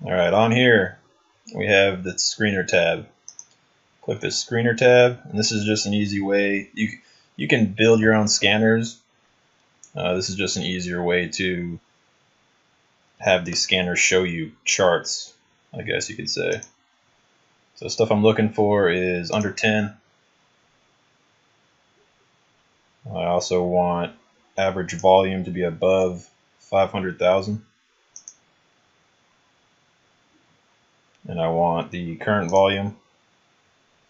Alright, on here we have the screener tab. Click the screener tab, and this is just an easy way. You can build your own scanners. This is just an easier way to have these scanners show you charts, I guess you could say. So stuff I'm looking for is under 10. I also want average volume to be above 500,000. And I want the current volume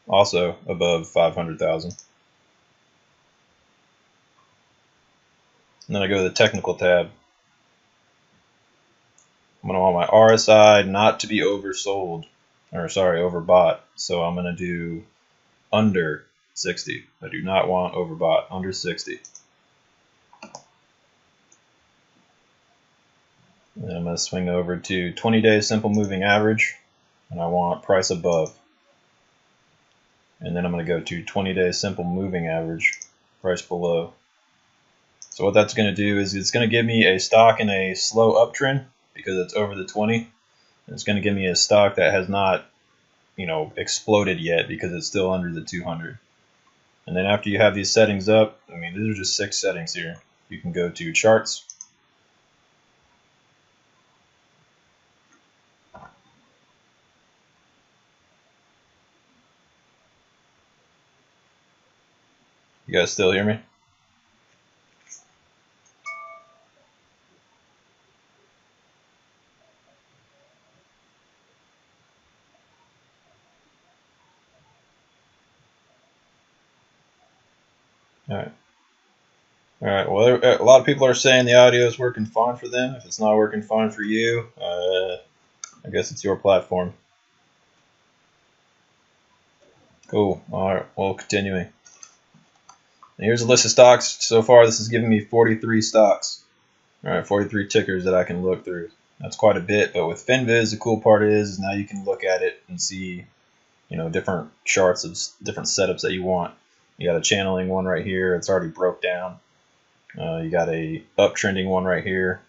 also above 500,000. And then I go to the technical tab. I'm going to want my RSI not to be oversold, or sorry, overbought. So I'm going to do under 60. I do not want overbought, under 60. And I'm going to swing over to 20-day simple moving average, and I want price above. And then I'm going to go to 20-day simple moving average, price below. So what that's going to do is it's going to give me a stock in a slow uptrend because it's over the 20. And it's going to give me a stock that has not, exploded yet because it's still under the 200. And then after you have these settings up, these are just 6 settings here. You can go to charts. You guys still hear me? Alright. Well, a lot of people are saying the audio is working fine for them. If it's not working fine for you, I guess it's your platform. Cool. Alright, well, continuing. And here's a list of stocks. So far, this has given me 43 stocks. Alright, 43 tickers that I can look through. That's quite a bit, but with FinViz, the cool part is now you can look at it and see, different charts of different setups that you want. You got a channeling one right here. It's already broke down. You got a uptrending one right here.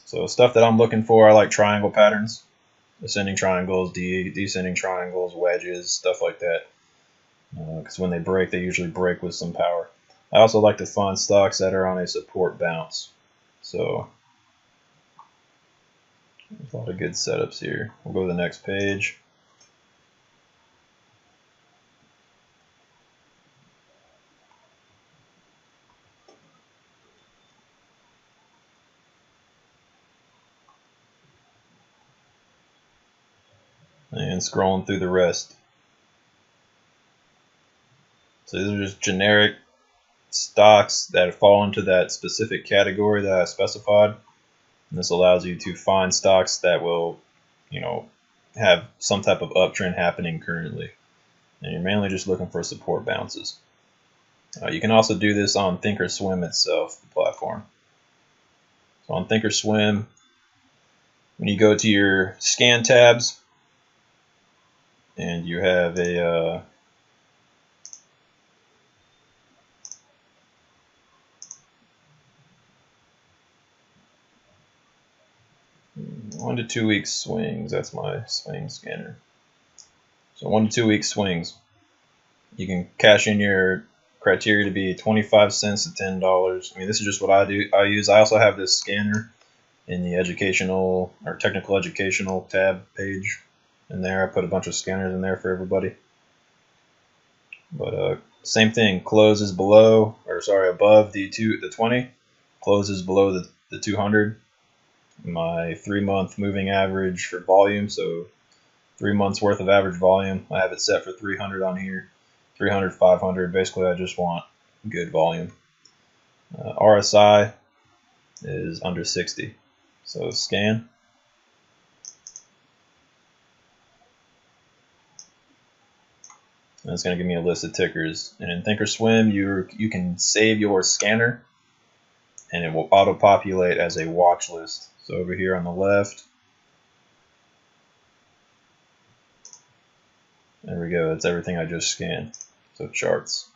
So stuff that I'm looking for, I like triangle patterns, ascending triangles, descending triangles, wedges, stuff like that. Because when they break, they usually break with some power. I also like to find stocks that are on a support bounce. So there's a lot of good setups here. We'll go to the next page. And scrolling through the rest. So these are just generic stocks that fall into that specific category that I specified. And this allows you to find stocks that will, have some type of uptrend happening currently. And you're mainly just looking for support bounces. You can also do this on Thinkorswim itself, the platform. So on Thinkorswim, when you go to your scan tabs, and you have a 1 to 2 week swings. That's my swing scanner. So 1 to 2 week swings. You can cash in your criteria to be 25 cents to $10. This is just what I use. I also have this scanner in the educational or technical educational tab page. In there, I put a bunch of scanners in there for everybody. But same thing. Closes below, above the 20. Closes below the 200. My 3-month moving average for volume, so 3 months worth of average volume. I have it set for 300 on here, 300, 500. Basically, I just want good volume. RSI is under 60. So scan. And it's going to give me a list of tickers. And in Thinkorswim, you can save your scanner, and it will auto-populate as a watch list. So over here on the left, there we go. That's everything I just scanned. So charts.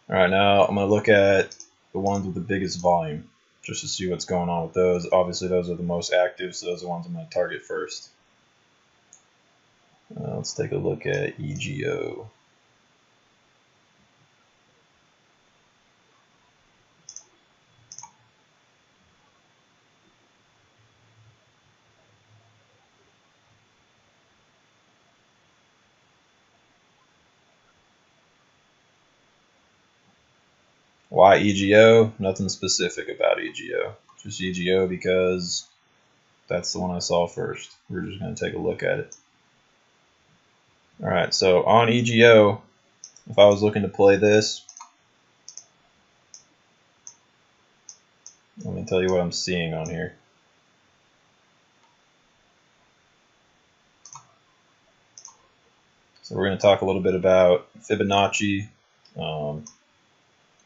All right, now I'm going to look at the ones with the biggest volume. just to see what's going on with those. Obviously, those are the most active, so those are the ones I'm going to target first. Let's take a look at EGO. Why EGO? Nothing specific about EGO. Just EGO because that's the one I saw first. We're just going to take a look at it. Alright, so on EGO, if I was looking to play this, let me tell you what I'm seeing on here. So we're going to talk a little bit about Fibonacci,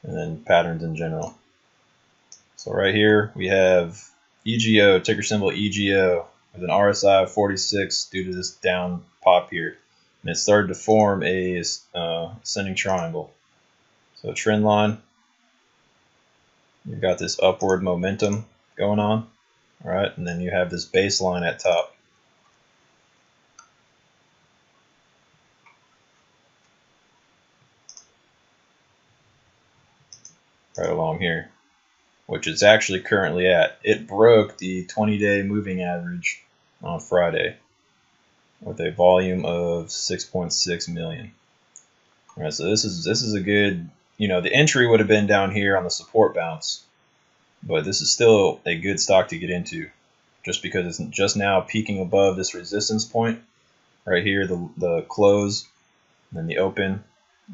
and then patterns in general. So right here we have EGO, ticker symbol EGO, with an RSI of 46 due to this down pop here. And it started to form a ascending triangle. So trend line, you've got this upward momentum going on, all right, and then you have this baseline at top. Right along here, which it's actually currently at. It broke the 20-day moving average on Friday with a volume of 6.6 million. All right, so this is a good, the entry would have been down here on the support bounce, but this is still a good stock to get into, just because it's just now peaking above this resistance point right here, the close, and then the open.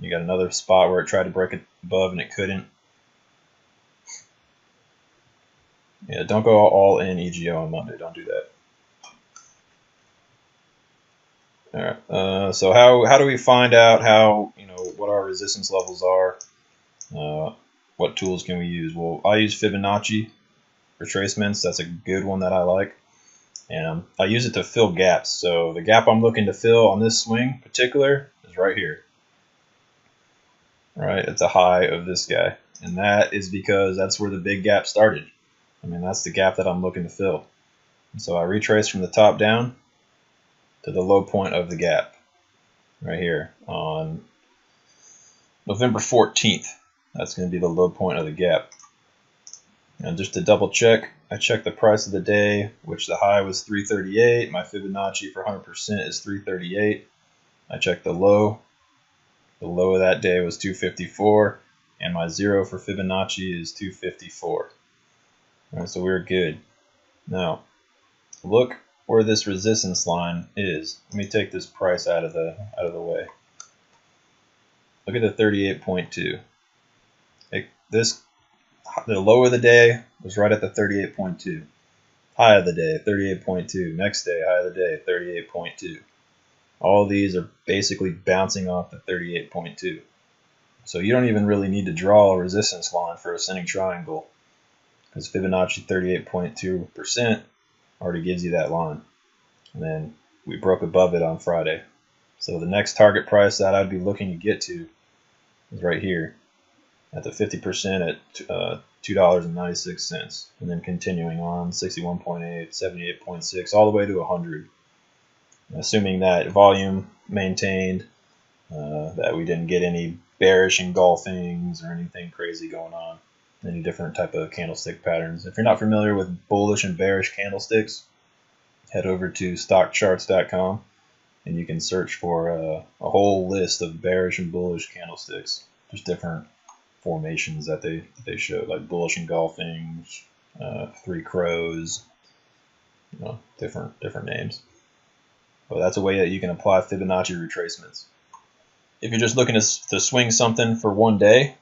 You got another spot where it tried to break it above and it couldn't. Yeah, don't go all in EGO on Monday. Don't do that. All right. So how do we find out what our resistance levels are? What tools can we use? Well, I use Fibonacci Retracements. That's a good one that I like, and I use it to fill gaps. So the gap I'm looking to fill on this swing in particular is right here. Right, it's a high of this guy, and that is because that's where the big gap started. I mean, that's the gap that I'm looking to fill. And so I retrace from the top down to the low point of the gap right here on November 14th. That's going to be the low point of the gap. And just to double check, I checked the price of the day, which the high was 338. My Fibonacci for 100% is 338. I checked the low. The low of that day was 254, and my zero for Fibonacci is 254. All right, so we're good. Now, look where this resistance line is. Let me take this price out of the way. Look at the 38.2. The low of the day was right at the 38.2. High of the day, 38.2. Next day, high of the day, 38.2. All of these are basically bouncing off the 38.2. So you don't even really need to draw a resistance line for ascending triangle, because Fibonacci 38.2% already gives you that line. And then we broke above it on Friday. So the next target price that I'd be looking to get to is right here at the 50% at $2.96, and then continuing on 61.8, 78.6, all the way to 100. Assuming that volume maintained, that we didn't get any bearish engulfings or anything crazy going on, any different type of candlestick patterns. If you're not familiar with bullish and bearish candlesticks, head over to stockcharts.com and you can search for a whole list of bearish and bullish candlesticks, just different formations that they show, like bullish engulfings, three crows, different names. But that's a way that you can apply Fibonacci retracements. If you're just looking to swing something for one day,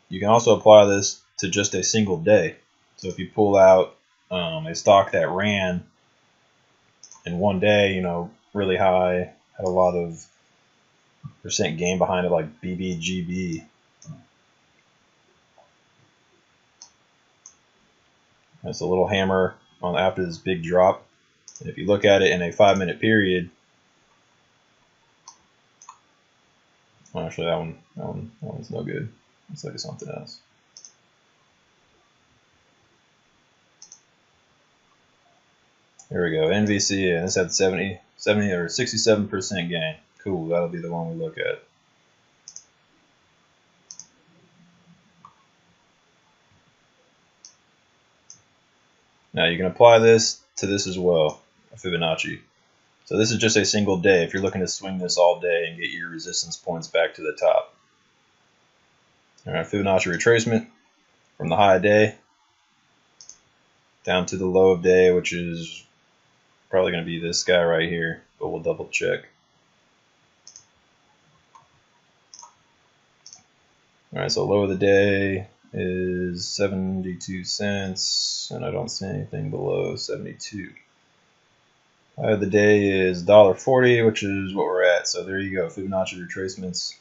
you can also apply this to just a single day. So if you pull out a stock that ran in one day, really high, had a lot of percent gain behind it, like BBGB. That's a little hammer on after this big drop. And if you look at it in a 5-minute period, well, actually that one's no good. Let's look at something else. Here we go, NVC, and this had 70 or 67% gain. Cool, that'll be the one we look at. Now you can apply this to this as well, Fibonacci. So this is just a single day if you're looking to swing this all day and get your resistance points back to the top. All right, Fibonacci retracement from the high of day down to the low of day, which is probably going to be this guy right here, but we'll double check. All right, so low of the day is 72 cents, and I don't see anything below 72. High of the day is $1.40, which is what we're at. So there you go, Fibonacci retracements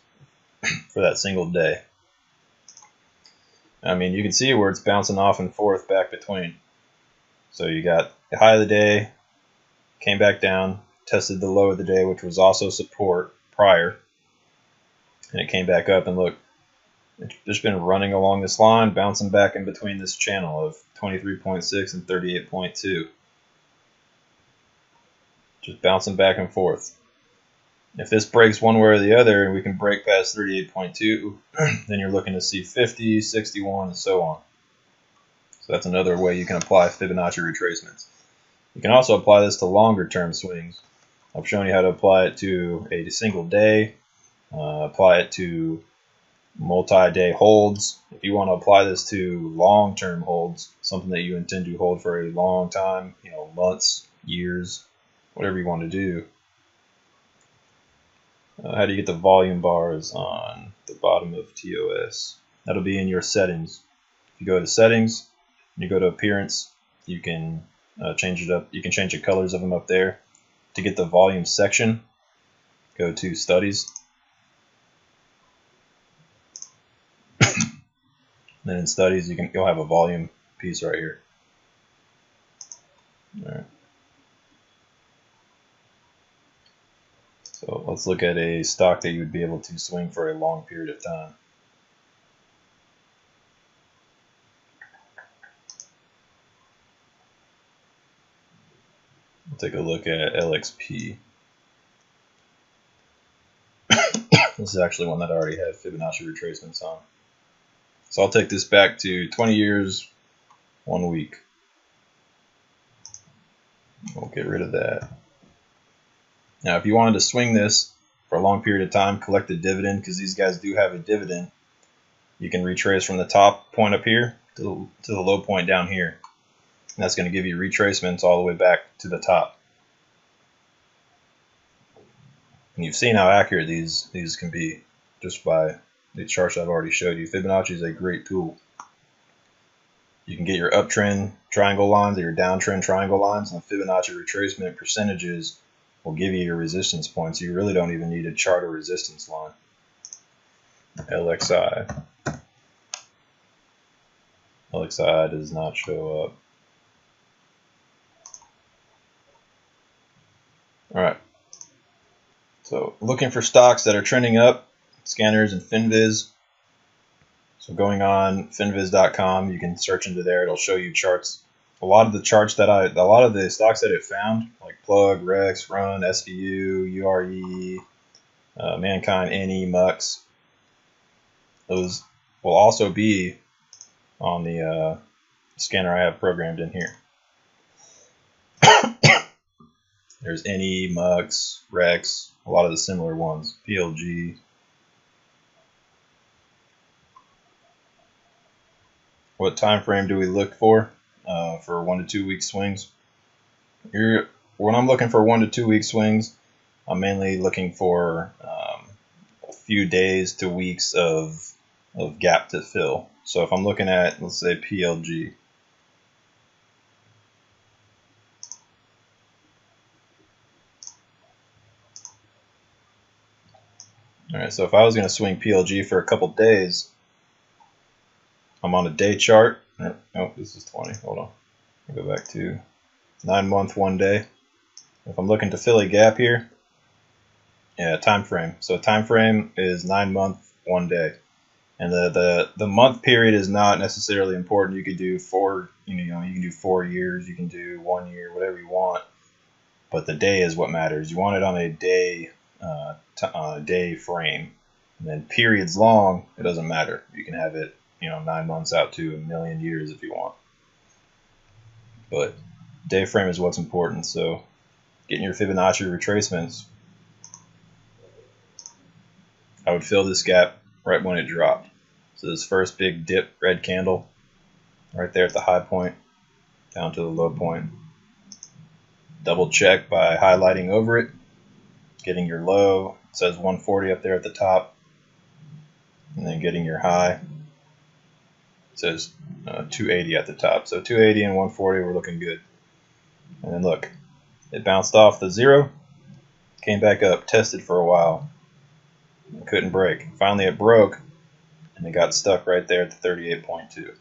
for that single day. I mean, you can see where it's bouncing off and forth back between. So you got the high of the day, came back down, tested the low of the day, which was also support prior, and it came back up, and look, it's just been running along this line, bouncing back in between this channel of 23.6 and 38.2. Just bouncing back and forth. If this breaks one way or the other, and we can break past 38.2, then you're looking to see 50, 61, and so on. So that's another way you can apply Fibonacci retracements. You can also apply this to longer term swings. I've shown you how to apply it to a single day, apply it to multi-day holds. If you want to apply this to long-term holds, something that you intend to hold for a long time, you know, months, years, whatever you want to do. How do you get the volume bars on the bottom of TOS? That'll be in your settings. If you go to settings, you go to appearance, you can change it up. You can change the colors of them up there. To get the volume section, go to studies. Then in studies, you'll have a volume piece right here. All right. So let's look at a stock that you would be able to swing for a long period of time. We'll take a look at LXP. This is actually one that I already had Fibonacci retracements on. So I'll take this back to 20 years, 1 week. We'll get rid of that. Now, if you wanted to swing this for a long period of time, collect a dividend, because these guys do have a dividend, you can retrace from the top point up here to the low point down here. And that's going to give you retracements all the way back to the top. And you've seen how accurate these can be just by the charts I've already showed you. Fibonacci is a great tool. You can get your uptrend triangle lines or your downtrend triangle lines, and the Fibonacci retracement percentages will give you your resistance points. You really don't even need a chart or resistance line. LXI. LXI does not show up. All right. So looking for stocks that are trending up, scanners and FinViz. So going on finviz.com, you can search into there. It'll show you charts. A lot of the stocks that it found, like Plug, Rex, Run, SVU, URE, Mankind, NE, MUX, those will also be on the scanner I have programmed in here. There's NE, MUX, Rex, a lot of the similar ones, PLG. What time frame do we look for 1 to 2 week swings? When I'm looking for 1 to 2 week swings, I'm mainly looking for a few days to weeks of gap to fill. So if I'm looking at, let's say, PLG. All right, so if I was going to swing PLG for a couple days, I'm on a day chart. Oh, this is 20. Hold on. I'll go back to 9 month, 1 day. If I'm looking to fill a gap here, yeah, time frame. So time frame is 9 month, 1 day. And the month period is not necessarily important. You could do you can do 4 years, you can do 1 year, whatever you want. But the day is what matters. You want it on a day frame. And then periods long, it doesn't matter. You can have it 9 months out to 1,000,000 years if you want. But day frame is what's important. So getting your Fibonacci retracements, I would fill this gap right when it dropped. So this first big dip, red candle, right there at the high point, down to the low point. Double check by highlighting over it, getting your low, it says 140 up there at the top, and then getting your high, it says 280 at the top. So 280 and 140 were looking good. And then look, it bounced off the 0, came back up, tested for a while, couldn't break. Finally it broke, and it got stuck right there at the 38.2.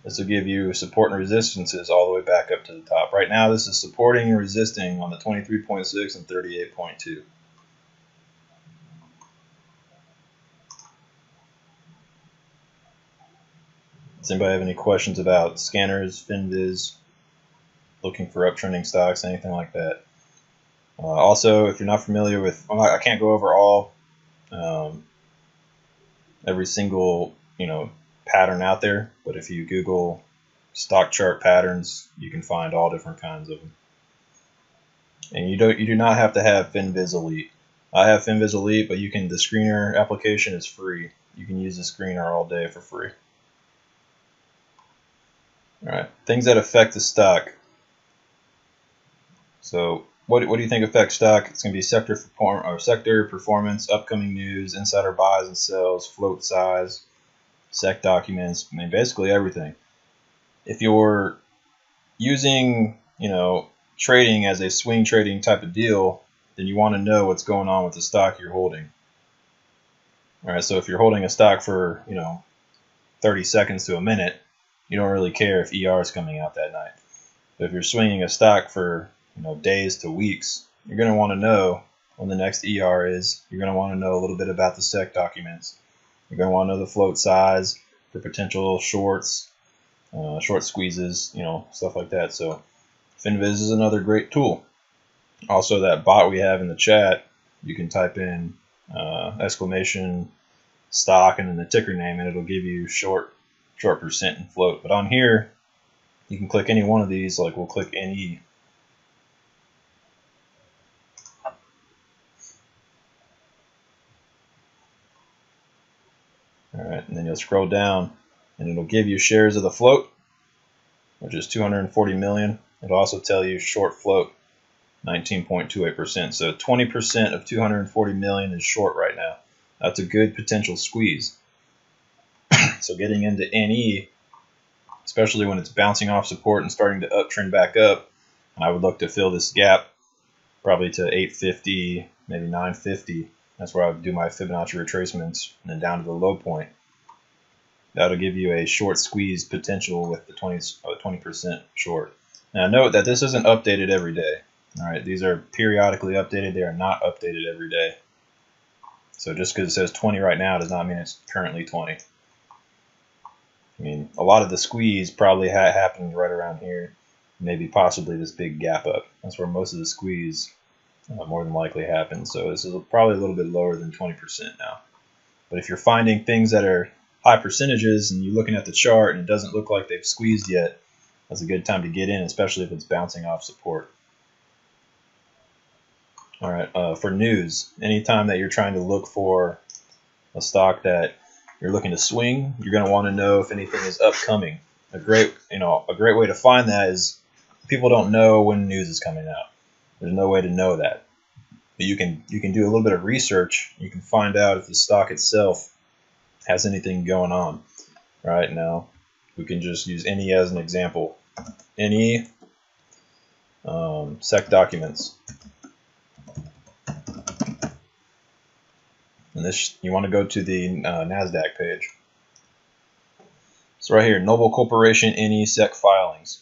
This will give you support and resistances all the way back up to the top. Right now this is supporting and resisting on the 23.6 and 38.2. Does anybody have any questions about scanners, FinViz, looking for uptrending stocks, anything like that? Also, if you're not familiar with, I can't go over all every single pattern out there, but if you Google stock chart patterns, you can find all different kinds of them. And you do not have to have FinViz Elite. I have FinViz Elite, but the screener application is free. You can use the screener all day for free. All right, things that affect the stock. So what do you think affects stock? It's going to be sector performance, upcoming news, insider buys and sells, float size, SEC documents. I mean, basically everything. If you're using, trading as a swing trading type of deal, then you want to know what's going on with the stock you're holding. All right, so if you're holding a stock for, 30 seconds to a minute, you don't really care if ER is coming out that night. But if you're swinging a stock for, days to weeks, you're going to want to know when the next ER is. You're going to want to know a little bit about the SEC documents. You're going to want to know the float size for potential shorts, short squeezes, stuff like that. So FinViz is another great tool. Also, that bot we have in the chat, you can type in exclamation stock and then the ticker name, and it'll give you short percent and float. But on here, you can click any one of these, like we'll click NE. All right, and then you'll scroll down, and it'll give you shares of the float, which is 240 million. It'll also tell you short float, 19.28%. So 20% of 240 million is short right now. That's a good potential squeeze. So getting into NE, especially when it's bouncing off support and starting to uptrend back up, I would look to fill this gap probably to 850, maybe 950. That's where I would do my Fibonacci retracements, and then down to the low point. That'll give you a short squeeze potential with the 20% short. Now note that this isn't updated every day. All right, these are periodically updated. They are not updated every day. So just because it says 20 right now does not mean it's currently 20. I mean, a lot of the squeeze probably happened right around here, maybe possibly this big gap up. That's where most of the squeeze more than likely happens. So this is probably a little bit lower than 20% now. But if you're finding things that are high percentages and you're looking at the chart and it doesn't look like they've squeezed yet, that's a good time to get in, especially if it's bouncing off support. All right, for news, anytime that you're trying to look for a stock that you're looking to swing, you're going to want to know if anything is upcoming. A great way to find that is people don't know when news is coming out. There's no way to know that. But you can do a little bit of research. You can find out if the stock itself has anything going on. Right now, we can just use NE as an example. NE, SEC documents. And this, you want to go to the NASDAQ page. So right here, Noble Corporation NE SEC filings.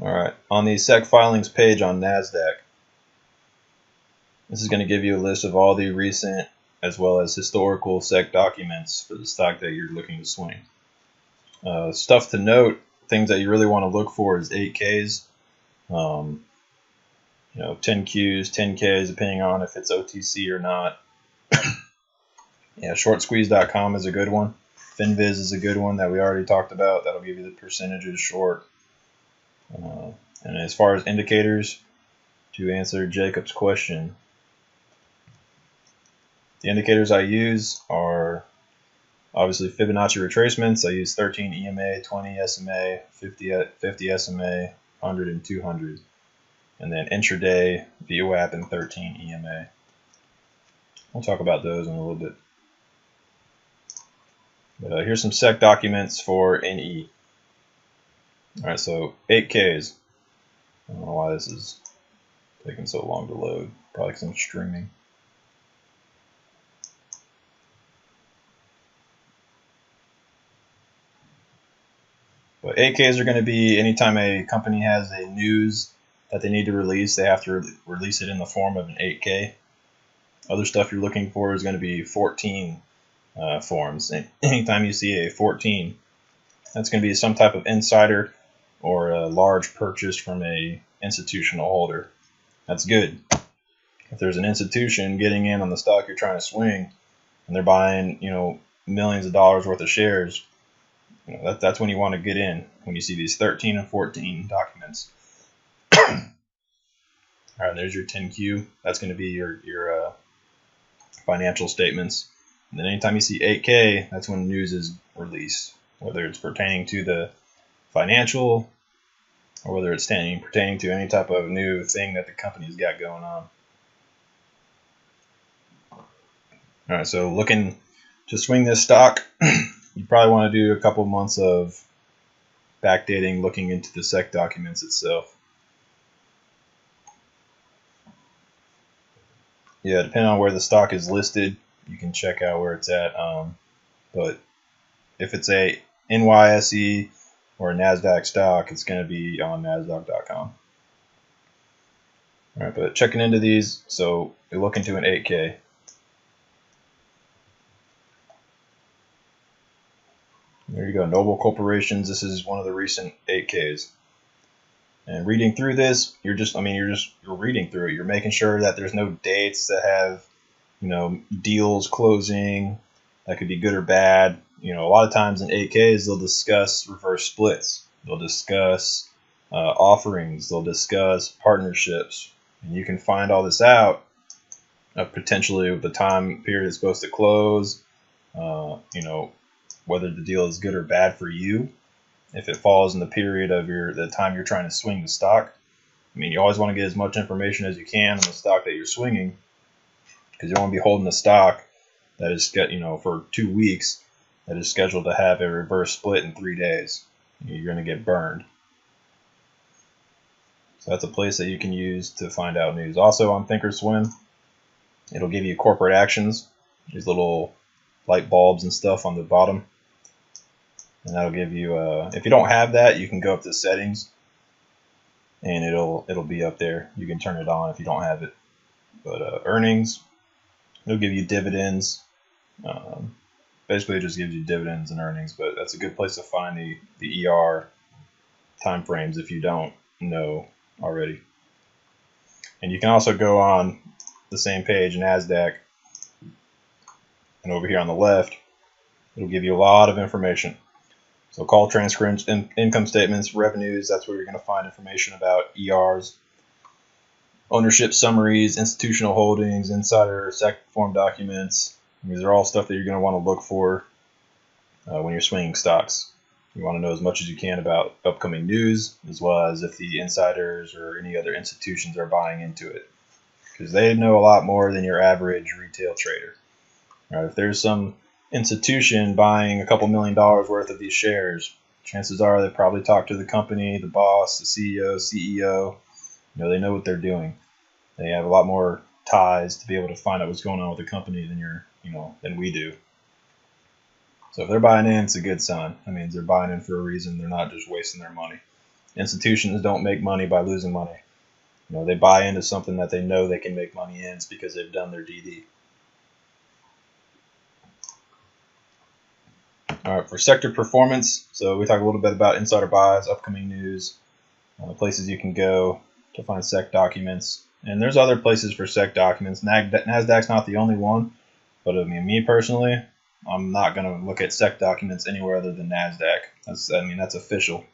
All right, on the SEC filings page on NASDAQ, this is going to give you a list of all the recent as well as historical SEC documents for the stock that you're looking to swing. Stuff to note, things that you really want to look for is 8Ks, 10Qs, 10Ks, depending on if it's OTC or not. Yeah, shortsqueeze.com is a good one. FinViz is a good one that we already talked about. That'll give you the percentages short. And as far as indicators, to answer Jacob's question, the indicators I use are obviously Fibonacci Retracements. I use 13 EMA, 20 SMA, 50 SMA, 100 and 200. And then Intraday, VWAP, and 13 EMA. We'll talk about those in a little bit. But here's some SEC documents for NE. Alright, so 8Ks. I don't know why this is taking so long to load. Probably because I'm streaming. But 8Ks are going to be anytime a company has a news that they need to release, they have to release it in the form of an 8K. Other stuff you're looking for is going to be 14 forms. And anytime you see a 14, that's going to be some type of insider or a large purchase from a institutional holder. That's good. If there's an institution getting in on the stock you're trying to swing and they're buying, millions of dollars worth of shares, that's when you want to get in, when you see these 13 and 14 documents. All right, there's your 10Q. That's going to be your financial statements. And then anytime you see 8K, that's when news is released, whether it's pertaining to the financial or whether it's pertaining to any type of new thing that the company's got going on. All right, so looking to swing this stock, you probably want to do a couple months of backdating, looking into the SEC documents itself. Yeah, depending on where the stock is listed, you can check out where it's at. But if it's a NYSE or a NASDAQ stock, it's going to be on NASDAQ.com. All right, but checking into these, so you're looking to an 8K. There you go, Noble Corporations. This is one of the recent 8Ks. And reading through this, you're reading through it. You're making sure that there's no dates that have, deals closing that could be good or bad. A lot of times in 8Ks, they'll discuss reverse splits. They'll discuss offerings. They'll discuss partnerships. And you can find all this out potentially the time period is supposed to close, whether the deal is good or bad for you. If it falls in the period of the time you're trying to swing the stock. You always want to get as much information as you can on the stock that you're swinging, because you don't want to be holding a stock that is, for 2 weeks that is scheduled to have a reverse split in 3 days. You're going to get burned. So that's a place that you can use to find out news. Also on Thinkorswim, it'll give you corporate actions, these little light bulbs and stuff on the bottom. And that'll give you, if you don't have that, you can go up to settings and it'll be up there. You can turn it on if you don't have it. But earnings, it'll give you dividends. Basically, it just gives you dividends and earnings, but that's a good place to find the ER time frames if you don't know already. And you can also go on the same page, NASDAQ, and over here on the left, it'll give you a lot of information. So call transcripts, income statements, revenues, that's where you're going to find information about ERs, ownership summaries, institutional holdings, insider, SEC form documents. These are all stuff that you're going to want to look for when you're swinging stocks. You want to know as much as you can about upcoming news, as well as if the insiders or any other institutions are buying into it, because they know a lot more than your average retail trader. All right, if there's some institution buying a couple $1 million worth of these shares, chances are they probably talk to the company, the boss, the CEO. They know what they're doing. They have a lot more ties to be able to find out what's going on with the company than we do. So if they're buying in, it's a good sign. That means they're buying in for a reason. They're not just wasting their money. Institutions don't make money by losing money. You know, they buy into something that they know they can make money in. It's because they've done their DD. All right, for sector performance, so we talk a little bit about insider buys, upcoming news, places you can go to find SEC documents. And there's other places for SEC documents. NASDAQ's not the only one, but I mean, me personally, I'm not going to look at SEC documents anywhere other than NASDAQ. That's official.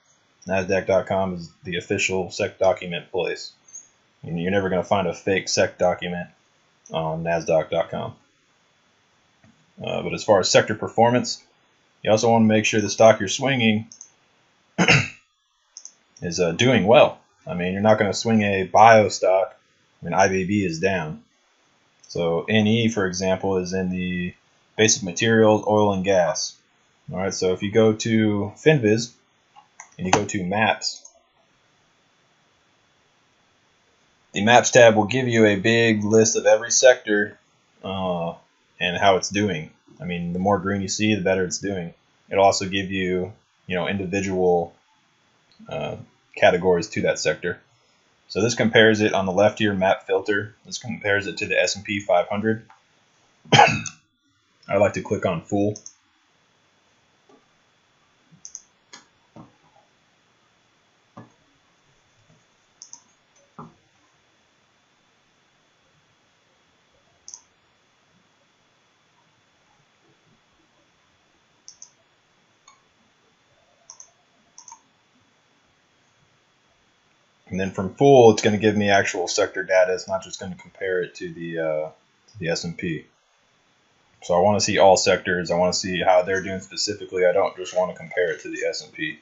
NASDAQ.com is the official SEC document place. And you're never going to find a fake SEC document on NASDAQ.com. But as far as sector performance, you also want to make sure the stock you're swinging is doing well. I mean, you're not going to swing a bio stock when IBB is down. So NE, for example, is in the basic materials, oil and gas. All right, so if you go to FinViz and you go to Maps, the Maps tab will give you a big list of every sector and how it's doing. I mean, the more green you see, the better it's doing. It'll also give you, individual categories to that sector. So this compares it on the left here, map filter. This compares it to the S&P 500. I like to click on full. And then from full, it's going to give me actual sector data. It's not just going to compare it to the S&P. So I want to see all sectors. I want to see how they're doing specifically. I don't just want to compare it to the S&P.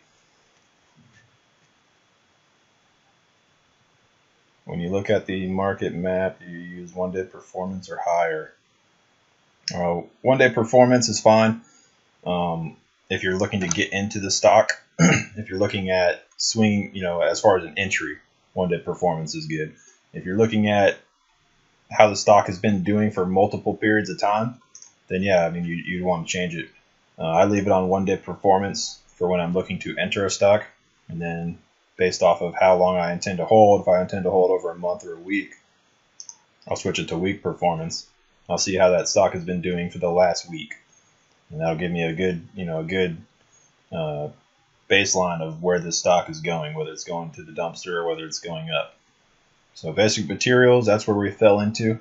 When you look at the market map, you use one-day performance or higher. One-day performance is fine if you're looking to get into the stock. If you're looking at swing, as far as an entry, one-day performance is good. If you're looking at how the stock has been doing for multiple periods of time, then yeah, I mean, you'd want to change it. I leave it on one-day performance for when I'm looking to enter a stock, and then based off of how long I intend to hold, if I intend to hold over a month or a week, I'll switch it to week performance. I'll see how that stock has been doing for the last week, and that'll give me a good baseline of where the stock is going, whether it's going to the dumpster or whether it's going up. So basic materials, that's where we fell into.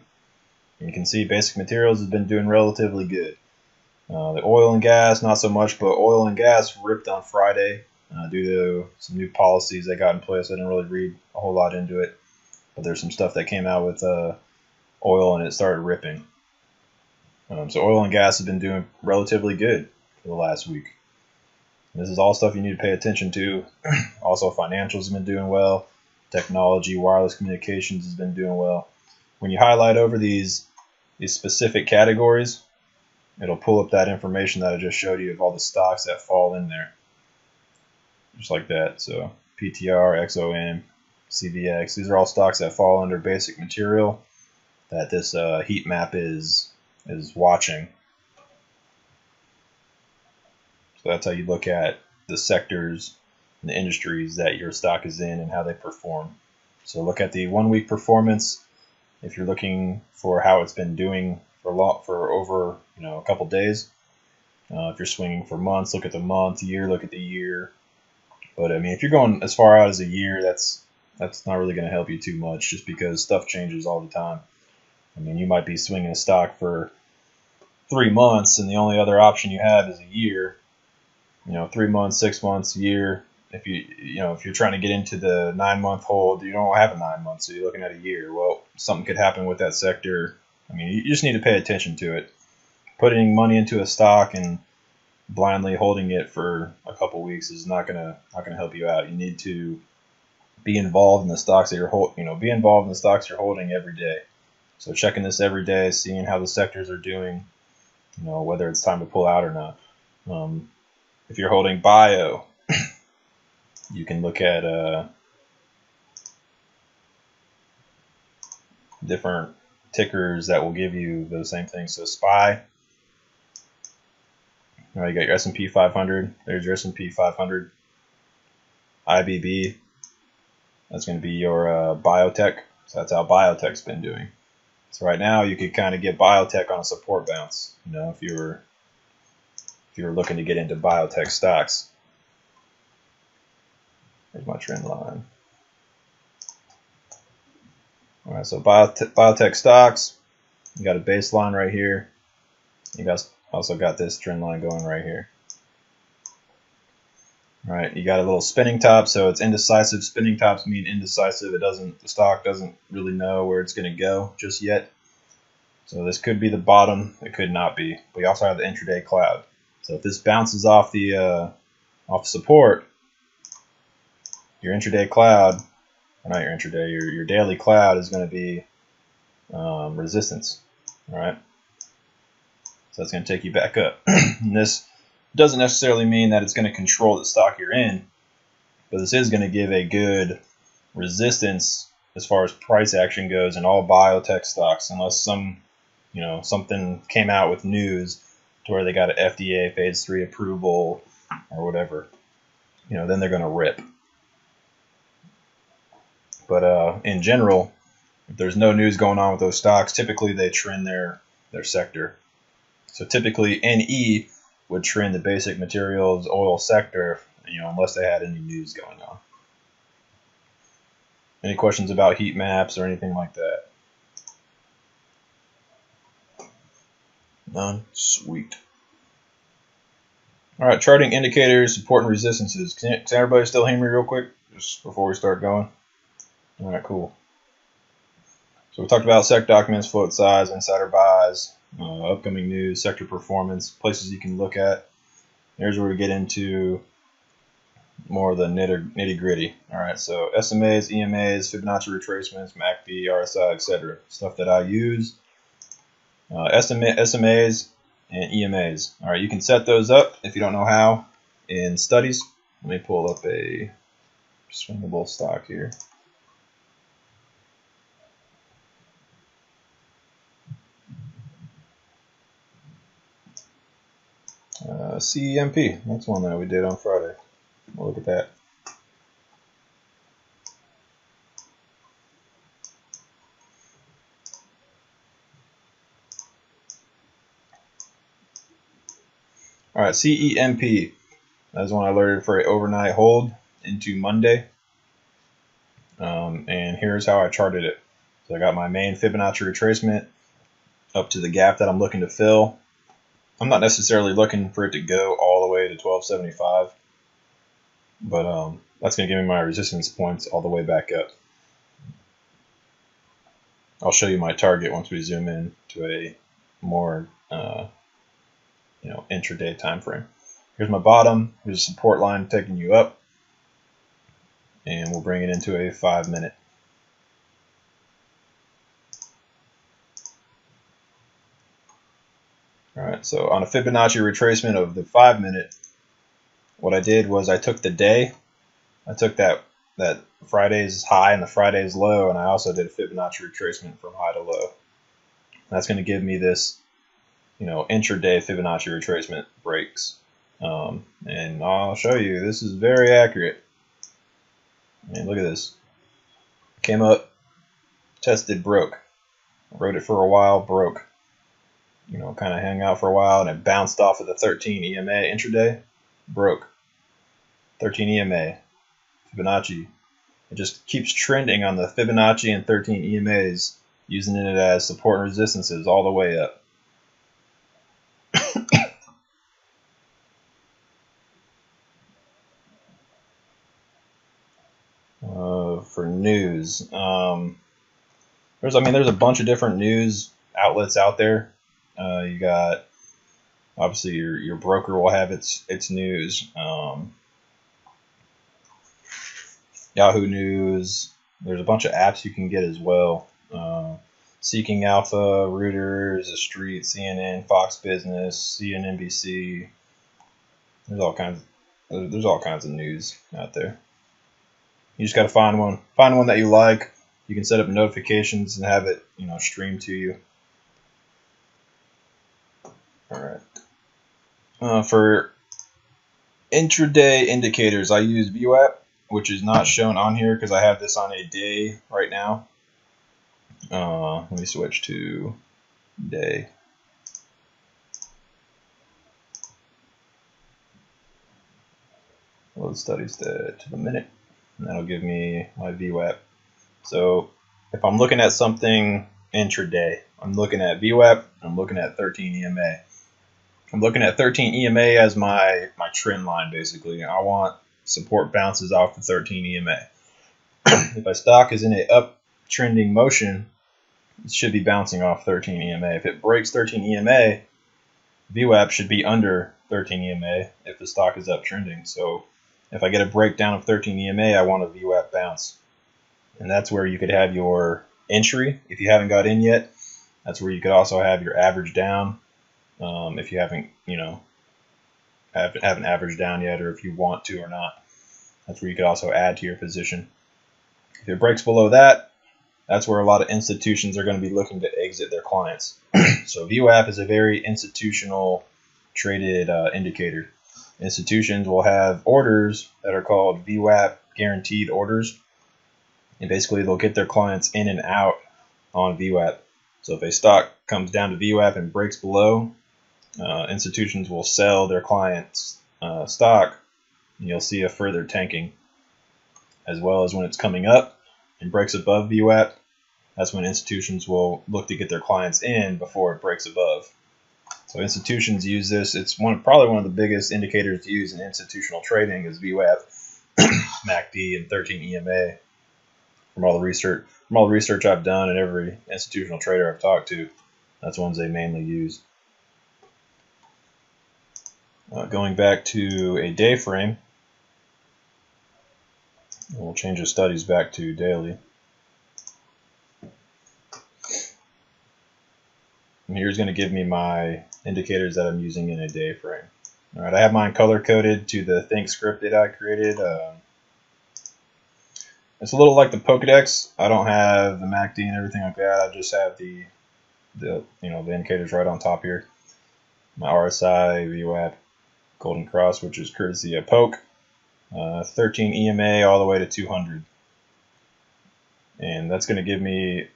You can see basic materials has been doing relatively good. The oil and gas, not so much, but oil and gas ripped on Friday due to some new policies that got in place. I didn't really read a whole lot into it, but there's some stuff that came out with oil and it started ripping. So oil and gas has been doing relatively good for the last week. This is all stuff you need to pay attention to. Also, financials have been doing well. Technology, wireless communications has been doing well. When you highlight over these specific categories, it'll pull up that information that I just showed you of all the stocks that fall in there. Just like that. So PTR, XOM, CVX, these are all stocks that fall under basic material that this heat map is watching. So that's how you look at the sectors and the industries that your stock is in and how they perform. So look at the 1 week performance. If you're looking for how it's been doing for over a couple days. If you're swinging for months, look at the month. Year, look at the year. But I mean, if you're going as far out as a year, that's not really going to help you too much, just because stuff changes all the time. I mean, you might be swinging a stock for 3 months, and the only other option you have is a year. 3 months, 6 months, a year. If you're trying to get into the 9-month hold, you don't have a 9 months, so you're looking at a year. Well, something could happen with that sector. I mean, you just need to pay attention to it. Putting money into a stock and blindly holding it for a couple weeks is not gonna help you out. You need to be involved in the stocks that you're be involved in the stocks you're holding every day. So checking this every day, seeing how the sectors are doing, whether it's time to pull out or not. If you're holding bio, you can look at different tickers that will give you those same things. So SPY, you got your S&P 500. There's your S&P 500. IBB, That's going to be your biotech. So that's how biotech's been doing. So right now you could kind of get biotech on a support bounce. You know, if you were looking to get into biotech stocks. Here's my trend line. All right, so biotech stocks. You got a baseline right here. You guys also got this trend line going right here. All right, you got a little spinning top, so it's indecisive. Spinning tops mean indecisive. The stock doesn't really know where it's going to go just yet. So this could be the bottom. It could not be. We also have the intraday cloud. So if this bounces off the support, your intraday cloud, or not your intraday, your daily cloud is going to be resistance. All right. So that's going to take you back up. And this doesn't necessarily mean that it's going to control the stock you're in, but this is going to give a good resistance as far as price action goes in all biotech stocks, unless something came out with news to where they got an FDA phase 3 approval or whatever. Then they're going to rip. But in general, if there's no news going on with those stocks, typically they trend their sector. So typically NE would trend the basic materials oil sector, unless they had any news going on. Any questions about heat maps or anything like that? None? Sweet. All right, charting indicators, support and resistances. Can everybody still hear me real quick, just before we start going? All right, cool. So we talked about SEC documents, float size, insider buys, upcoming news, sector performance, places you can look at. Here's where we get into more of the nitty gritty. All right, so SMAs, EMAs, Fibonacci retracements, MACD, RSI, etc. Stuff that I use. SMAs and EMAs. All right, you can set those up if you don't know how in studies. Let me pull up a swingable stock here. CEMP, that's one that we did on Friday. We'll look at that. All right, CEMP. That's one I alerted for an overnight hold into Monday. And here's how I charted it. So I got my main Fibonacci retracement up to the gap that I'm looking to fill. I'm not necessarily looking for it to go all the way to 1275, but that's going to give me my resistance points all the way back up. I'll show you my target once we zoom in to a more intraday time frame. Here's my bottom. Here's a support line taking you up, and we'll bring it into a 5-minute. All right, so on a Fibonacci retracement of the 5-minute, what I did was I took the day, I took that Friday's high and the Friday's low, and I also did a Fibonacci retracement from high to low. That's going to give me this, intraday Fibonacci retracement breaks. And I'll show you, this is very accurate. I mean, look at this. Came up, tested, broke. Rode it for a while, broke. Kind of hang out for a while, and it bounced off of the 13 EMA intraday, broke. 13 EMA, Fibonacci. It just keeps trending on the Fibonacci and 13 EMAs, using it as support and resistances all the way up. For news, there's a bunch of different news outlets out there. You got, obviously, your broker will have its news. Yahoo News. There's a bunch of apps you can get as well. Seeking Alpha, Reuters, The Street, CNN, Fox Business, CNBC. There's all kinds of news out there. You just got to find one that you like. You can set up notifications and have it, stream to you. All right. For intraday indicators, I use VWAP. which is not shown on here because I have this on a day right now. Let me switch to day. Load studies to the minute, and that'll give me my VWAP. So if I'm looking at something intraday, I'm looking at VWAP, I'm looking at 13 EMA. I'm looking at 13 EMA as my trend line, basically. I want support bounces off the 13 EMA. If a stock is in a uptrending motion, it should be bouncing off 13 EMA. If it breaks 13 EMA, VWAP should be under 13 EMA if the stock is uptrending. So if I get a breakdown of 13 EMA, I want a VWAP bounce. And that's where you could have your entry if you haven't got in yet. That's where you could also have your average down if you haven't, haven't averaged down yet, or if you want to or not. That's where you could also add to your position. If it breaks below that, that's where a lot of institutions are going to be looking to exit their clients. So VWAP is a very institutional traded indicator. Institutions will have orders that are called VWAP guaranteed orders. And basically they'll get their clients in and out on VWAP. So if a stock comes down to VWAP and breaks below, institutions will sell their clients stock, and you'll see a further tanking. As well as when it's coming up and breaks above VWAP, that's when institutions will look to get their clients in before it breaks above. So institutions use this. It's probably one of the biggest indicators to use in institutional trading is VWAP, MACD, and 13 EMA. From all the research I've done and every institutional trader I've talked to, that's ones they mainly use. Going back to a day frame, we'll change the studies back to daily. And here's going to give me my indicators that I'm using in a day frame. All right, I have mine color coded to the Think script that I created. It's a little like the Pokedex. I don't have the MACD and everything like that. I just have the indicators right on top here. My RSI, VWAP, Golden Cross, which is courtesy of Poke. 13 EMA all the way to 200. And that's going to give me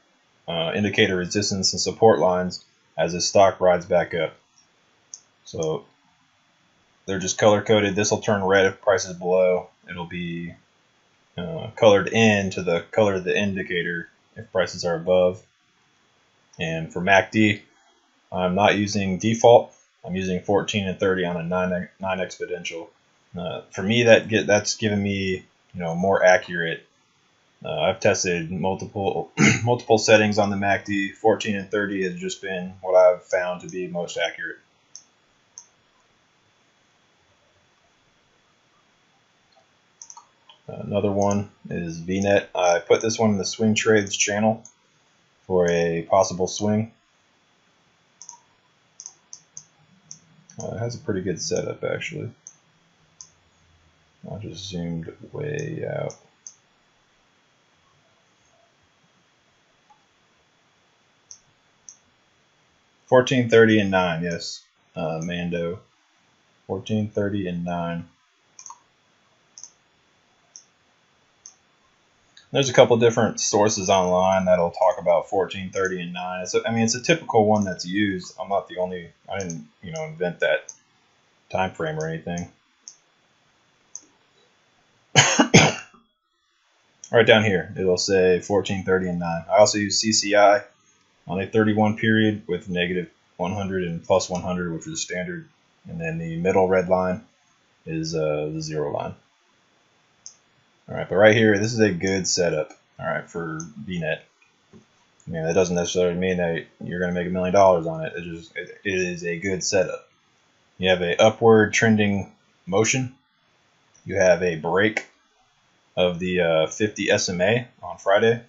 indicator resistance and support lines as this stock rides back up. So they're just color coded. This will turn red if price is below. It'll be colored in to the color of the indicator if prices are above. And for MACD, I'm not using default. I'm using 14 and 30 on a 9 exponential. For me, that's given me more accurate. I've tested multiple settings on the MACD. 14 and 30 has just been what I've found to be most accurate. Another one is VNet. I put this one in the Swing Trades channel for a possible swing. It has a pretty good setup actually. I just zoomed way out. $14, $30, and 9, yes. Mando. 14, 30, and 9. There's a couple different sources online that'll talk about 14, 30, and 9. It's a typical one that's used. I'm not the only. I didn't invent that time frame or anything. Right down here, it'll say 14, 30, and 9. I also use CCI on a 31 period with negative 100 and plus 100, which is standard. And then the middle red line is the 0 line. All right, but right here, this is a good setup. All right, for VNet. That doesn't necessarily mean that you're going to make $1 million on it. It is a good setup. You have a upward trending motion. You have a break of the 50 SMA on Friday.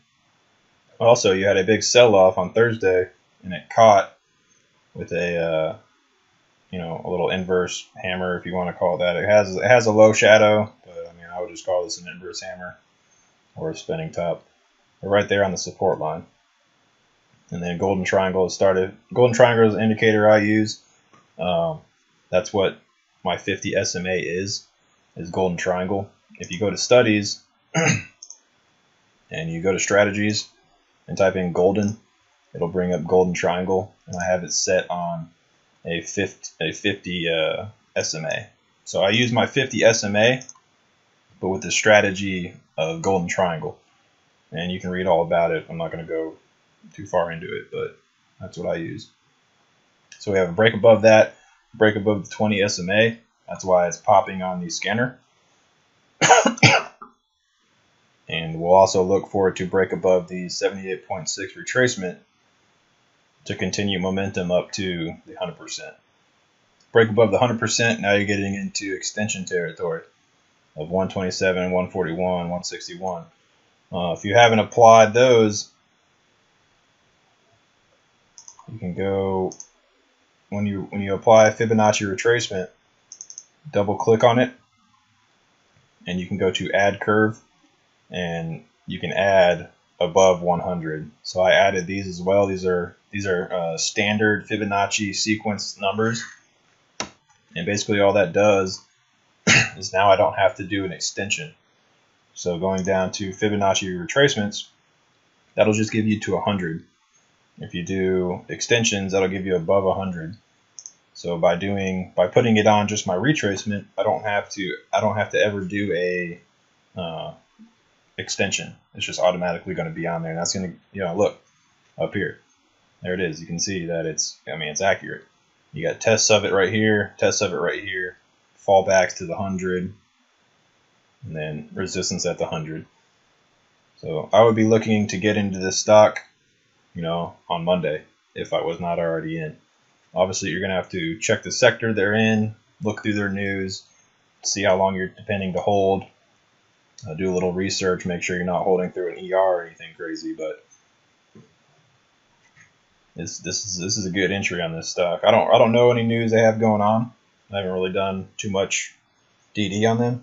Also, you had a big sell-off on Thursday, and it caught with a a little inverse hammer, if you want to call it that. It has a low shadow, but I would just call this an inverse hammer or a spinning top. But right there on the support line. And then golden triangle has started. Golden triangle is the indicator I use. That's what my 50 SMA is golden triangle. if you go to studies and you go to strategies and type in golden, it'll bring up golden triangle, and I have it set on a 50 SMA. So I use my 50 SMA, but with the strategy of golden triangle, and you can read all about it. I'm not going to go too far into it, but that's what I use. So we have a break above that, break above the 20 SMA. That's why it's popping on the scanner. And we'll also look for it to break above the 78.6 retracement to continue momentum up to the 100%. Break above the 100%, now you're getting into extension territory of 127, 141, 161. If you haven't applied those, you can go, when you apply Fibonacci retracement, double click on it, and you can go to add curve, and you can add above 100. So I added these as well. These are standard Fibonacci sequence numbers, and basically all that does is now I don't have to do an extension. So going down to Fibonacci retracements, that'll just give you to 100. If you do extensions, that'll give you above 100. So by putting it on just my retracement, I don't have to ever do a extension. It's just automatically going to be on there, and that's going to, look up here. There it is. You can see that it's accurate. You got tests of it right here, tests of it right here, fallbacks to the 100, and then resistance at the 100. So I would be looking to get into this stock, on Monday if I was not already in. Obviously, you're going to have to check the sector they're in, look through their news, see how long you're intending to hold, do a little research, make sure you're not holding through an ER or anything crazy. But this is a good entry on this stock. I don't know any news they have going on. I haven't really done too much DD on them.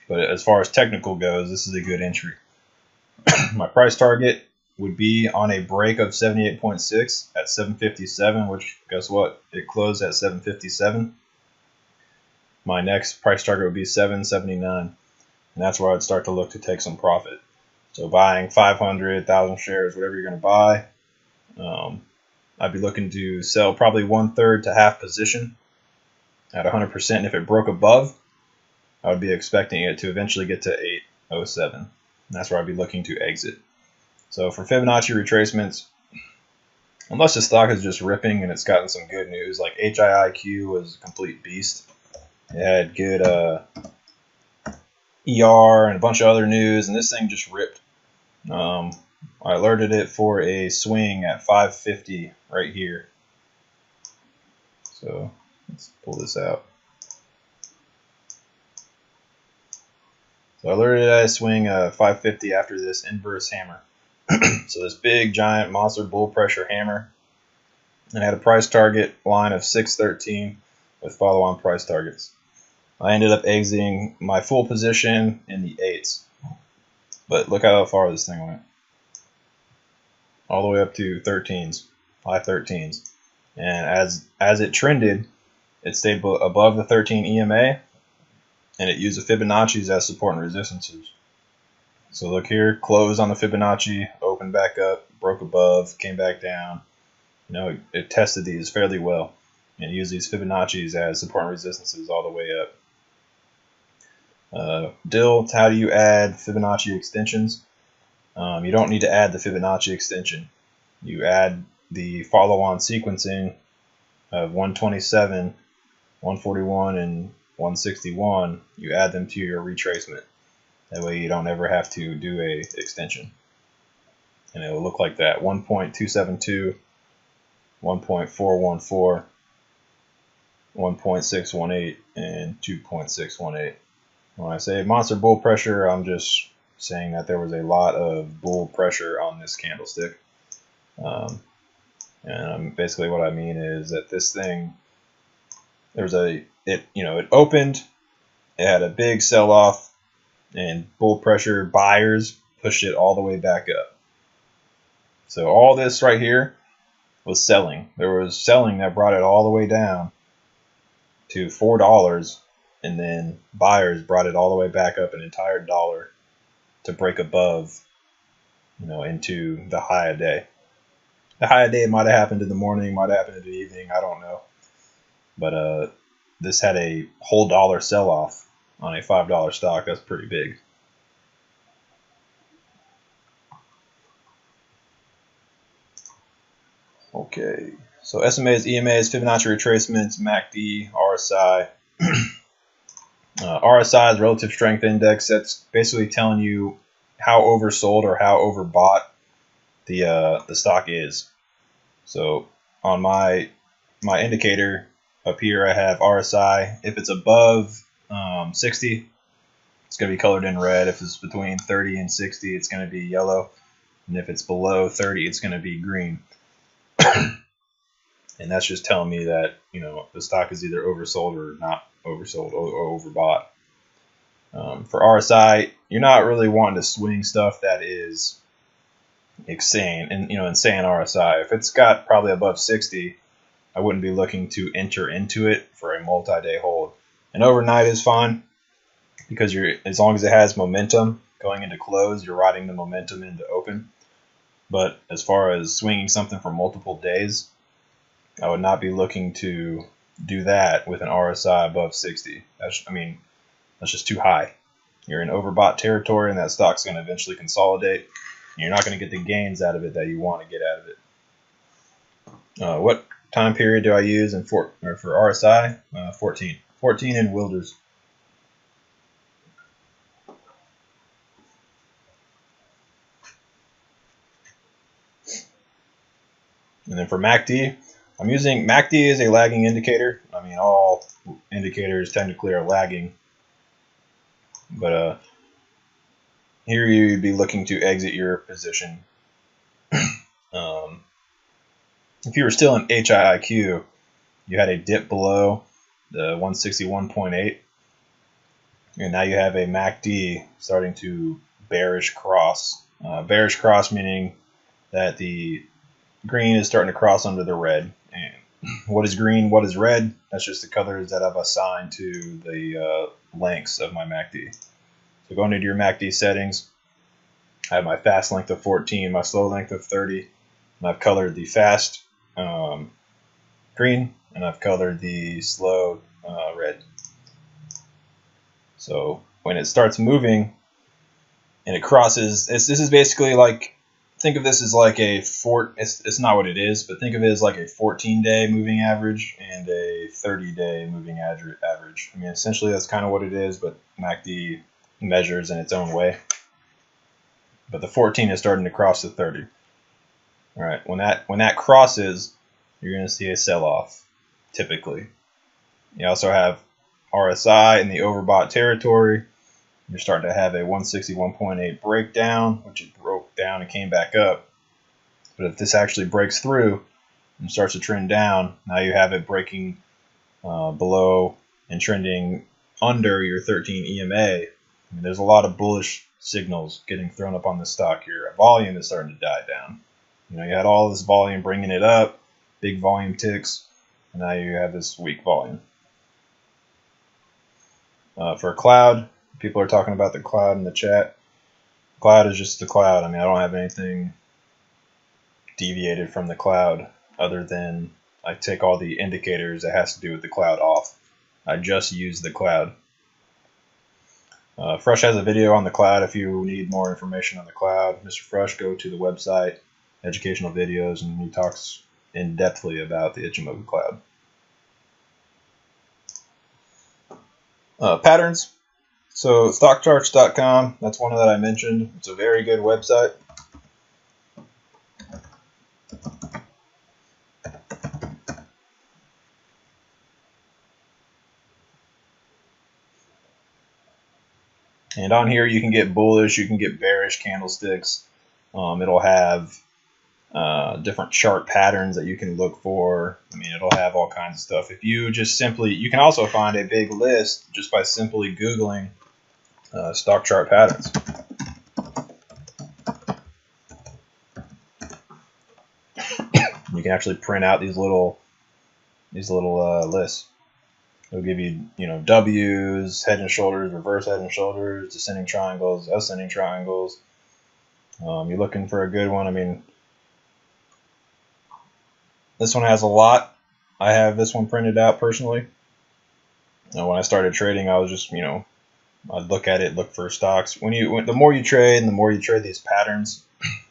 But as far as technical goes, this is a good entry. My price target would be on a break of 78.6 at 757, which guess what? It closed at 757. My next price target would be 779, and that's where I'd start to look to take some profit. So buying 500,000 shares, whatever you're going to buy, I'd be looking to sell probably 1/3 to half position at 100%. And if it broke above, I would be expecting it to eventually get to 807. And that's where I'd be looking to exit. So for Fibonacci retracements, unless the stock is just ripping and it's gotten some good news, like HIIQ was a complete beast. It had good ER and a bunch of other news, and this thing just ripped. I alerted it for a swing at 550 right here. So let's pull this out. So I alerted it at a swing 550 after this inverse hammer. So this big giant monster bull pressure hammer, and had a price target line of 613 with follow-on price targets. I ended up exiting my full position in the 8s, but look how far this thing went, all the way up to 13s, high 13s, and as it trended, it stayed above the 13 EMA, and it used the Fibonacci's as support and resistances. So look here, closed on the Fibonacci, opened back up, broke above, came back down. It tested these fairly well and used these Fibonacci's as support and resistances all the way up. How do you add Fibonacci extensions? You don't need to add the Fibonacci extension. You add the follow-on sequencing of 127, 141, and 161. You add them to your retracement. That way you don't ever have to do a extension. And it will look like that: 1.272, 1.414, 1.618, and 2.618. When I say monster bull pressure, I'm just saying that there was a lot of bull pressure on this candlestick. And basically what I mean is that this thing, it opened, it had a big sell-off, and bull pressure buyers pushed it all the way back up. So all this right here was selling. There was selling that brought it all the way down to $4, and then buyers brought it all the way back up an entire dollar to break above, into the high of day. The high of day might have happened in the morning, might have happened in the evening, I don't know. But this had a whole dollar sell-off on a $5 stock. That's pretty big. Okay, so SMAs, EMAs, Fibonacci retracements, MACD, RSI. RSI is Relative Strength Index. That's basically telling you how oversold or how overbought the stock is. So on my indicator up here, I have RSI. If it's above 60, it's going to be colored in red. If it's between 30 and 60, it's going to be yellow. And if it's below 30, it's going to be green. And that's just telling me that, the stock is either oversold or not oversold or overbought. For RSI, you're not really wanting to swing stuff that is insane, and insane RSI. If it's got probably above 60, I wouldn't be looking to enter into it for a multi-day hold. And overnight is fine because as long as it has momentum going into close, you're riding the momentum into open. But as far as swinging something for multiple days, I would not be looking to do that with an RSI above 60. That's just too high. You're in overbought territory, and that stock's going to eventually consolidate. And you're not going to get the gains out of it that you want to get out of it. What time period do I use for RSI? 14. 14 in Wilders. And then for MACD, I'm using MACD as a lagging indicator. All indicators technically are lagging. But here you'd be looking to exit your position. If you were still in HIIQ, you had a dip below the 161.8, and now you have a MACD starting to bearish cross. Bearish cross meaning that the green is starting to cross under the red. And what is green, what is red? That's just the colors that I've assigned to the lengths of my MACD. So going into your MACD settings, I have my fast length of 14, my slow length of 30, and I've colored the fast green, and I've colored the slow red. So when it starts moving and it crosses, this is basically like, think of this as like it's not what it is, but think of it as like a 14-day moving average and a 30-day moving average. Essentially that's kind of what it is, but MACD measures in its own way. But the 14 is starting to cross the 30. All right, when that crosses, you're going to see a sell-off, typically. You also have RSI in the overbought territory. You're starting to have a 161.8 breakdown, which it broke down and came back up. But if this actually breaks through and starts to trend down, now you have it breaking below and trending under your 13 EMA. There's a lot of bullish signals getting thrown up on the stock here. Volume is starting to die down. You had all this volume bringing it up, big volume ticks, and now you have this weak volume. For cloud, people are talking about the cloud in the chat. Cloud is just the cloud. I don't have anything deviated from the cloud other than I take all the indicators that has to do with the cloud off. I just use the cloud. Fresh has a video on the cloud. If you need more information on the cloud, Mr. Fresh, go to the website, educational videos, and he talks in depthly about the Ichimoku cloud. Patterns. So stockcharts.com, that's one that I mentioned. It's a very good website. And on here you can get bullish, you can get bearish candlesticks. It'll have different chart patterns that you can look for. It'll have all kinds of stuff. If you just you can also find a big list just by simply Googling stock chart patterns. You can actually print out these little lists. It'll give you, W's, head and shoulders, reverse head and shoulders, descending triangles, ascending triangles. You're looking for a good one. I mean, this one has a lot. I have this one printed out personally. When I started trading, I was just, I'd look at it, look for stocks. The more you trade and the more you trade these patterns,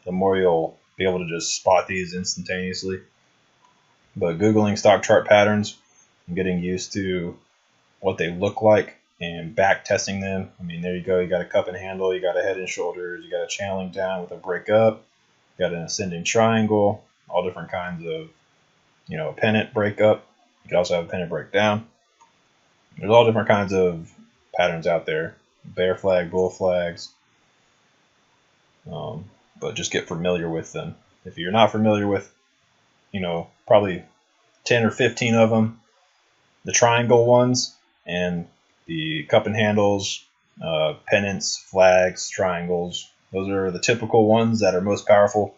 the more you'll be able to just spot these instantaneously. But Googling stock chart patterns and getting used to what they look like and back testing them. I mean, there you go. You got a cup and handle, you got a head and shoulders, you got a channeling down with a break up, you got an ascending triangle, all different kinds of, a pennant break up. You can also have a pennant break down. There's all different kinds of patterns out there. Bear flag, bull flags. But just get familiar with them. If you're not familiar with, probably 10 or 15 of them, the triangle ones and the cup and handles, pennants, flags, triangles, those are the typical ones that are most powerful.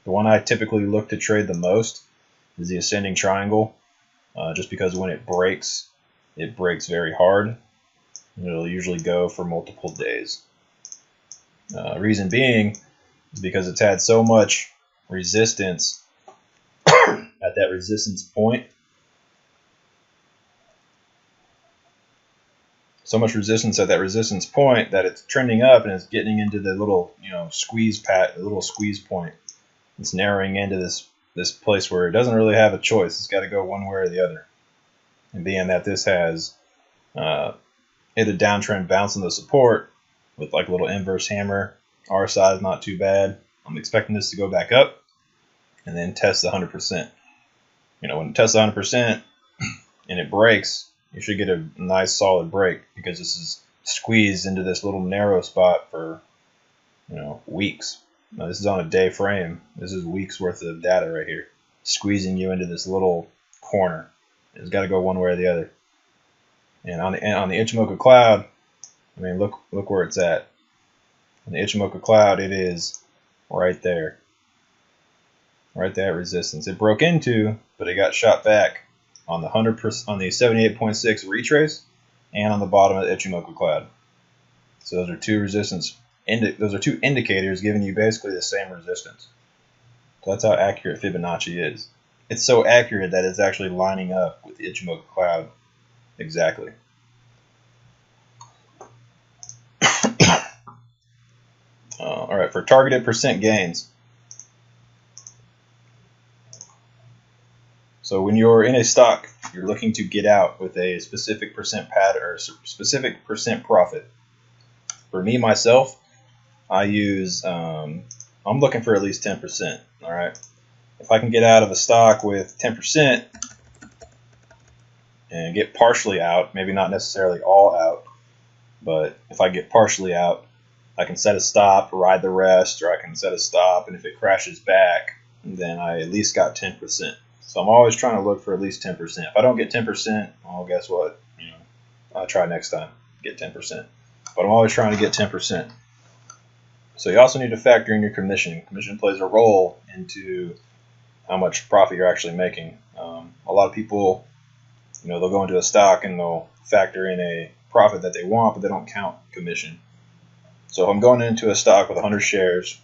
The one I typically look to trade the most is the ascending triangle, just because when it breaks very hard. It'll usually go for multiple days. Reason being is because it's had so much resistance at that resistance point. So much resistance at that resistance point that it's trending up and it's getting into the little, squeeze point. It's narrowing into this place where it doesn't really have a choice. It's got to go one way or the other. And being that this has hit a downtrend bounce on the support with like a little inverse hammer, RSI is not too bad. I'm expecting this to go back up and then test the 100%. When it tests 100% and it breaks, you should get a nice solid break because this is squeezed into this little narrow spot for, weeks. Now, this is on a day frame. This is weeks worth of data right here, squeezing you into this little corner. It's got to go one way or the other. And on the Ichimoku cloud, I mean, look where it's at. On the Ichimoku cloud, it is right there. Right there at resistance. It broke into, but it got shot back on the 100% on the 78.6 retrace and on the bottom of the Ichimoku cloud. So those are two indicators giving you basically the same resistance. So that's how accurate Fibonacci is. It's so accurate that it's actually lining up with the Ichimoku cloud exactly. All right, for targeted percent gains. So when you're in a stock, you're looking to get out with a specific percent pattern or specific percent profit. For me, myself, I use, I'm looking for at least 10%. All right. If I can get out of a stock with 10% and get partially out, maybe not necessarily all out, but if I get partially out, I can set a stop, ride the rest, or I can set a stop, and if it crashes back, then I at least got 10%. So I'm always trying to look for at least 10%. If I don't get 10%, well, guess what? I'll try next time, get 10%. But I'm always trying to get 10%. So you also need to factor in your commission. Commission plays a role into how much profit you're actually making. A lot of people, they'll go into a stock and they'll factor in a profit that they want, but they don't count commission. So if I'm going into a stock with 100 shares,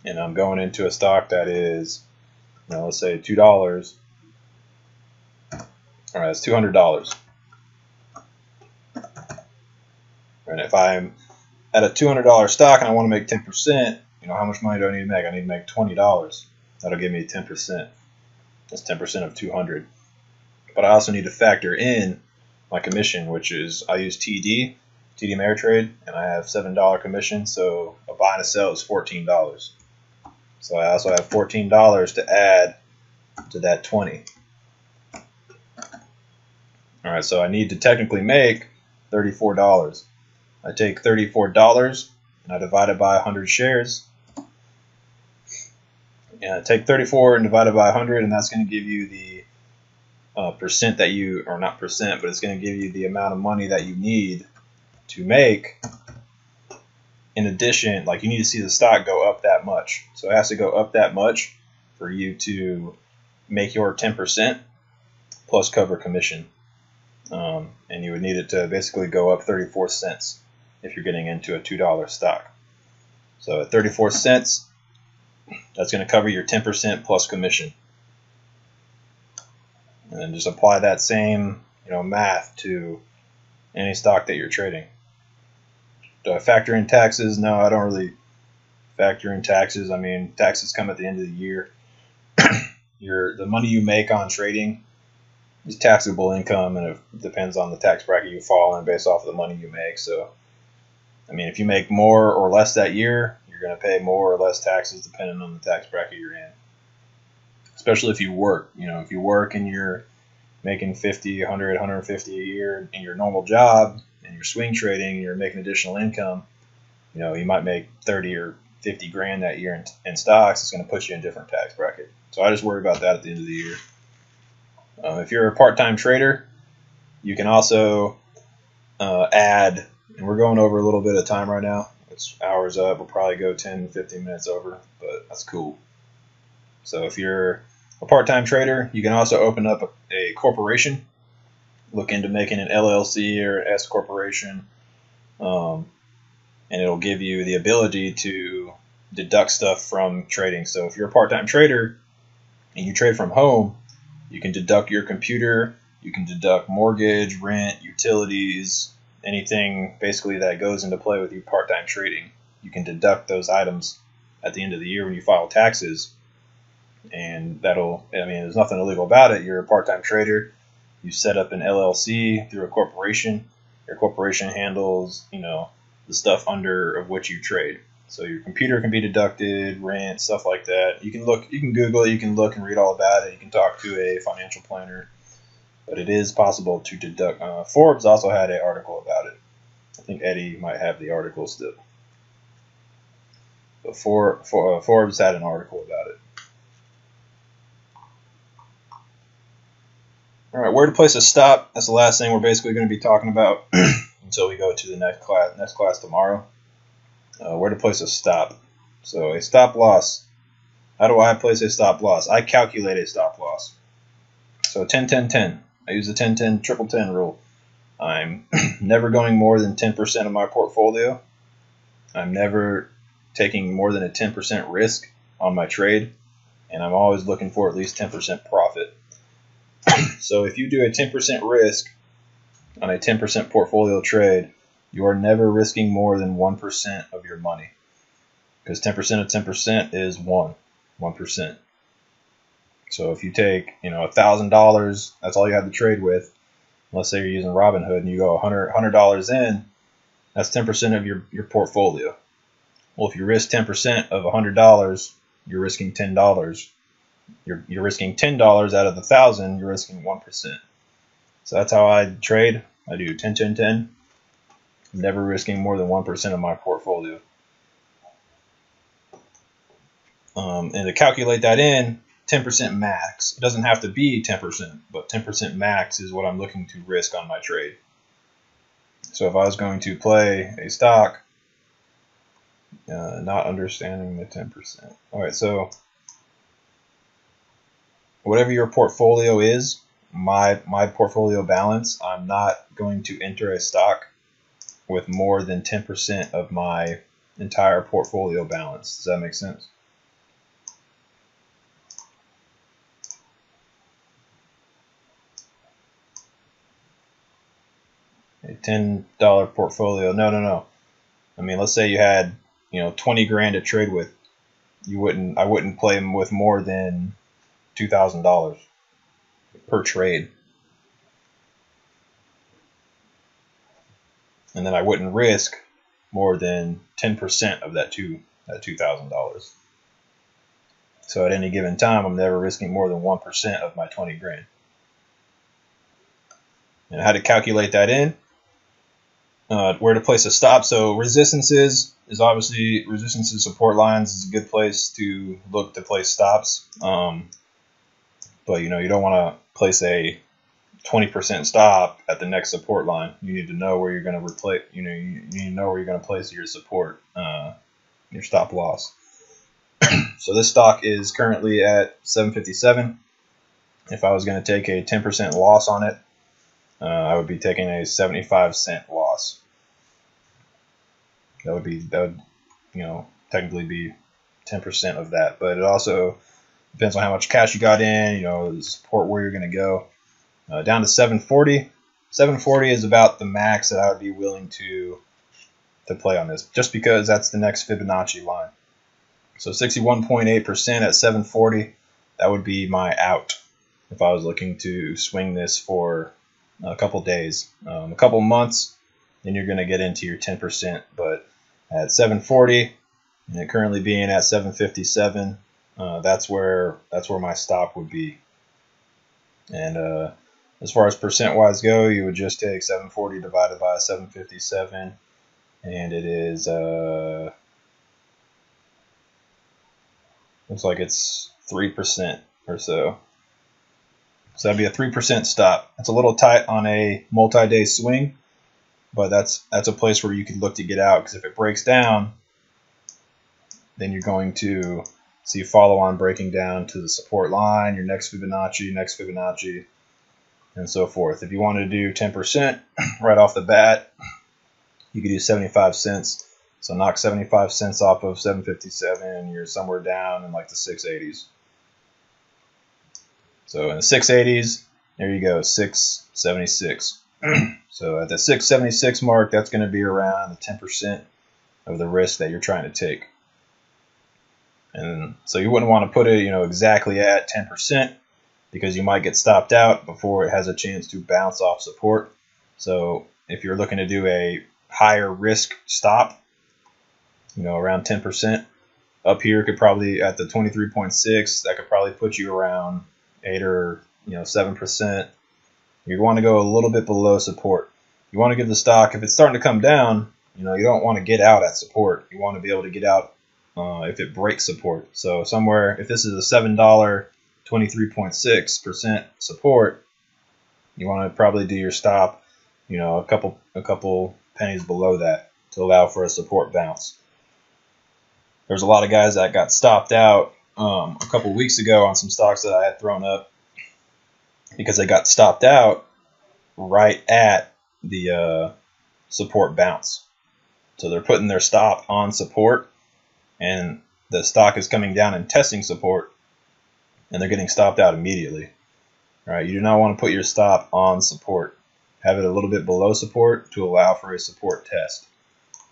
and I'm going into a stock that is, let's say $2. All right, that's $200. And if I'm at a $200 stock and I want to make 10%, how much money do I need to make? I need to make $20. That'll give me 10%. That's 10% of 200. But I also need to factor in my commission, which is I use TD Ameritrade, and I have $7 commission, so a buy and a sell is $14. So I also have $14 to add to that 20. All right, so I need to technically make $34. I take $34 and I divide it by 100 shares. And I take 34 and divide it by 100, and that's going to give you the percent that you, or not percent, but it's going to give you the amount of money that you need to make. In addition, like, you need to see the stock go up that much. So it has to go up that much for you to make your 10% plus cover commission. and you would need it to basically go up 34 cents if you're getting into a $2 stock. So at 34 cents, that's going to cover your 10% plus commission. And then just apply that same math to any stock that you're trading. Do I factor in taxes? No, I don't really factor in taxes. I mean, taxes come at the end of the year. The money you make on trading is taxable income, and it depends on the tax bracket you fall in based off of the money you make. So, I mean, if you make more or less that year, you're going to pay more or less taxes depending on the tax bracket you're in. Especially if you work. If you work and you're making 50, 100, 150 a year in your normal job, and you're swing trading, and you're making additional income, you might make 30 or 50 grand that year in stocks. It's going to put you in a different tax bracket. So I just worry about that at the end of the year. If you're a part-time trader, you can also add, and we're going over a little bit of time right now. It's hours up. We'll probably go 10, 15 minutes over, but that's cool. So if you're a part-time trader, you can also open up a corporation, look into making an LLC or an S corporation, and it'll give you the ability to deduct stuff from trading. So if you're a part-time trader and you trade from home, you can deduct your computer, you can deduct mortgage, rent, utilities, anything basically that goes into play with you part-time trading. You can deduct those items at the end of the year when you file taxes. And there's nothing illegal about it. You're a part-time trader. You set up an LLC through a corporation. Your corporation handles, the stuff under of which you trade. So your computer can be deducted, rent, stuff like that. You can Google it, you can look and read all about it. You can talk to a financial planner. But it is possible to deduct. Forbes also had an article about it. I think Eddie might have the article still. But Forbes had an article about it. All right, where to place a stop. That's the last thing we're basically going to be talking about until we go to the next class tomorrow. Where to place a stop. So a stop loss. How do I place a stop loss? I calculate a stop loss. So 10-10-10. I use the 10-10-10-10 rule. I'm never going more than 10% of my portfolio. I'm never taking more than a 10% risk on my trade. And I'm always looking for at least 10% profit. So if you do a 10% risk on a 10% portfolio trade, you are never risking more than 1% of your money. Because 10% of 10% is 1%. So if you take, $1,000, that's all you have to trade with. Let's say you're using Robinhood and you go $100 in, that's 10% of your portfolio. Well, if you risk 10% of $100, you're risking $10. You're risking $10 out of the 1,000. You're risking 1%. So that's how I trade. I do 10-10-10. Never risking more than 1% of my portfolio. And to calculate that in, 10% max. It doesn't have to be 10%, but 10% max is what I'm looking to risk on my trade. So if I was going to play a stock, not understanding the 10%. All right, so whatever your portfolio is, my portfolio balance, I'm not going to enter a stock with more than 10% of my entire portfolio balance. Does that make sense? A $10 portfolio. No. I mean, let's say you had, 20 grand to trade with. I wouldn't play them with more than $2,000 per trade. And then I wouldn't risk more than 10% of that $2,000. So at any given time, I'm never risking more than 1% of my 20 grand. And how to calculate that in? Where to place a stop. So resistances is obviously support lines is a good place to look to place stops. But you don't want to place a 20% stop at the next support line. You need to know where you're going to replace. You need to know where you're going to place your support, your stop loss. So this stock is currently at 757. If I was going to take a 10% loss on it, I would be taking a 75-cent loss. That would, you know, technically be 10% of that, but it also depends on how much cash you got in, you know, the support where you're going to go. Down to 740. 740 is about the max that I would be willing to play on this, just because that's the next Fibonacci line. So 61.8% at 740, that would be my out if I was looking to swing this for a couple days. A couple months, then you're going to get into your 10%, but at 740, and it currently being at 757, that's where my stop would be. And as far as percent-wise go, you would just take 740 divided by 757, and it is looks like it's 3% or so. So that'd be a 3% stop. That's a little tight on a multi-day swing, but that's a place where you can look to get out, because if it breaks down, then you're going to see follow-on breaking down to the support line, your next Fibonacci, and so forth. If you want to do 10% right off the bat, you could do 75 cents. So knock 75 cents off of 757, you're somewhere down in like the 680s. So in the 680s, there you go, 676. So at the 676 mark, that's going to be around the 10% of the risk that you're trying to take. And so you wouldn't want to put it, you know, exactly at 10%, because you might get stopped out before it has a chance to bounce off support. So if you're looking to do a higher risk stop, you know, around 10%, up here could probably, at the 23.6, that could probably put you around 8 or 7%. You want to go a little bit below support. You want to give the stock, if it's starting to come down, you don't want to get out at support. You want to be able to get out if it breaks support. So somewhere, if this is a $7 23.6% support, you want to probably do your stop, a couple pennies below that to allow for a support bounce. There's a lot of guys that got stopped out a couple weeks ago on some stocks that I had thrown up because they got stopped out right at the support bounce. So they're putting their stop on support, and the stock is coming down and testing support, and they're getting stopped out immediately. All right, you do not want to put your stop on support. Have it a little bit below support to allow for a support test.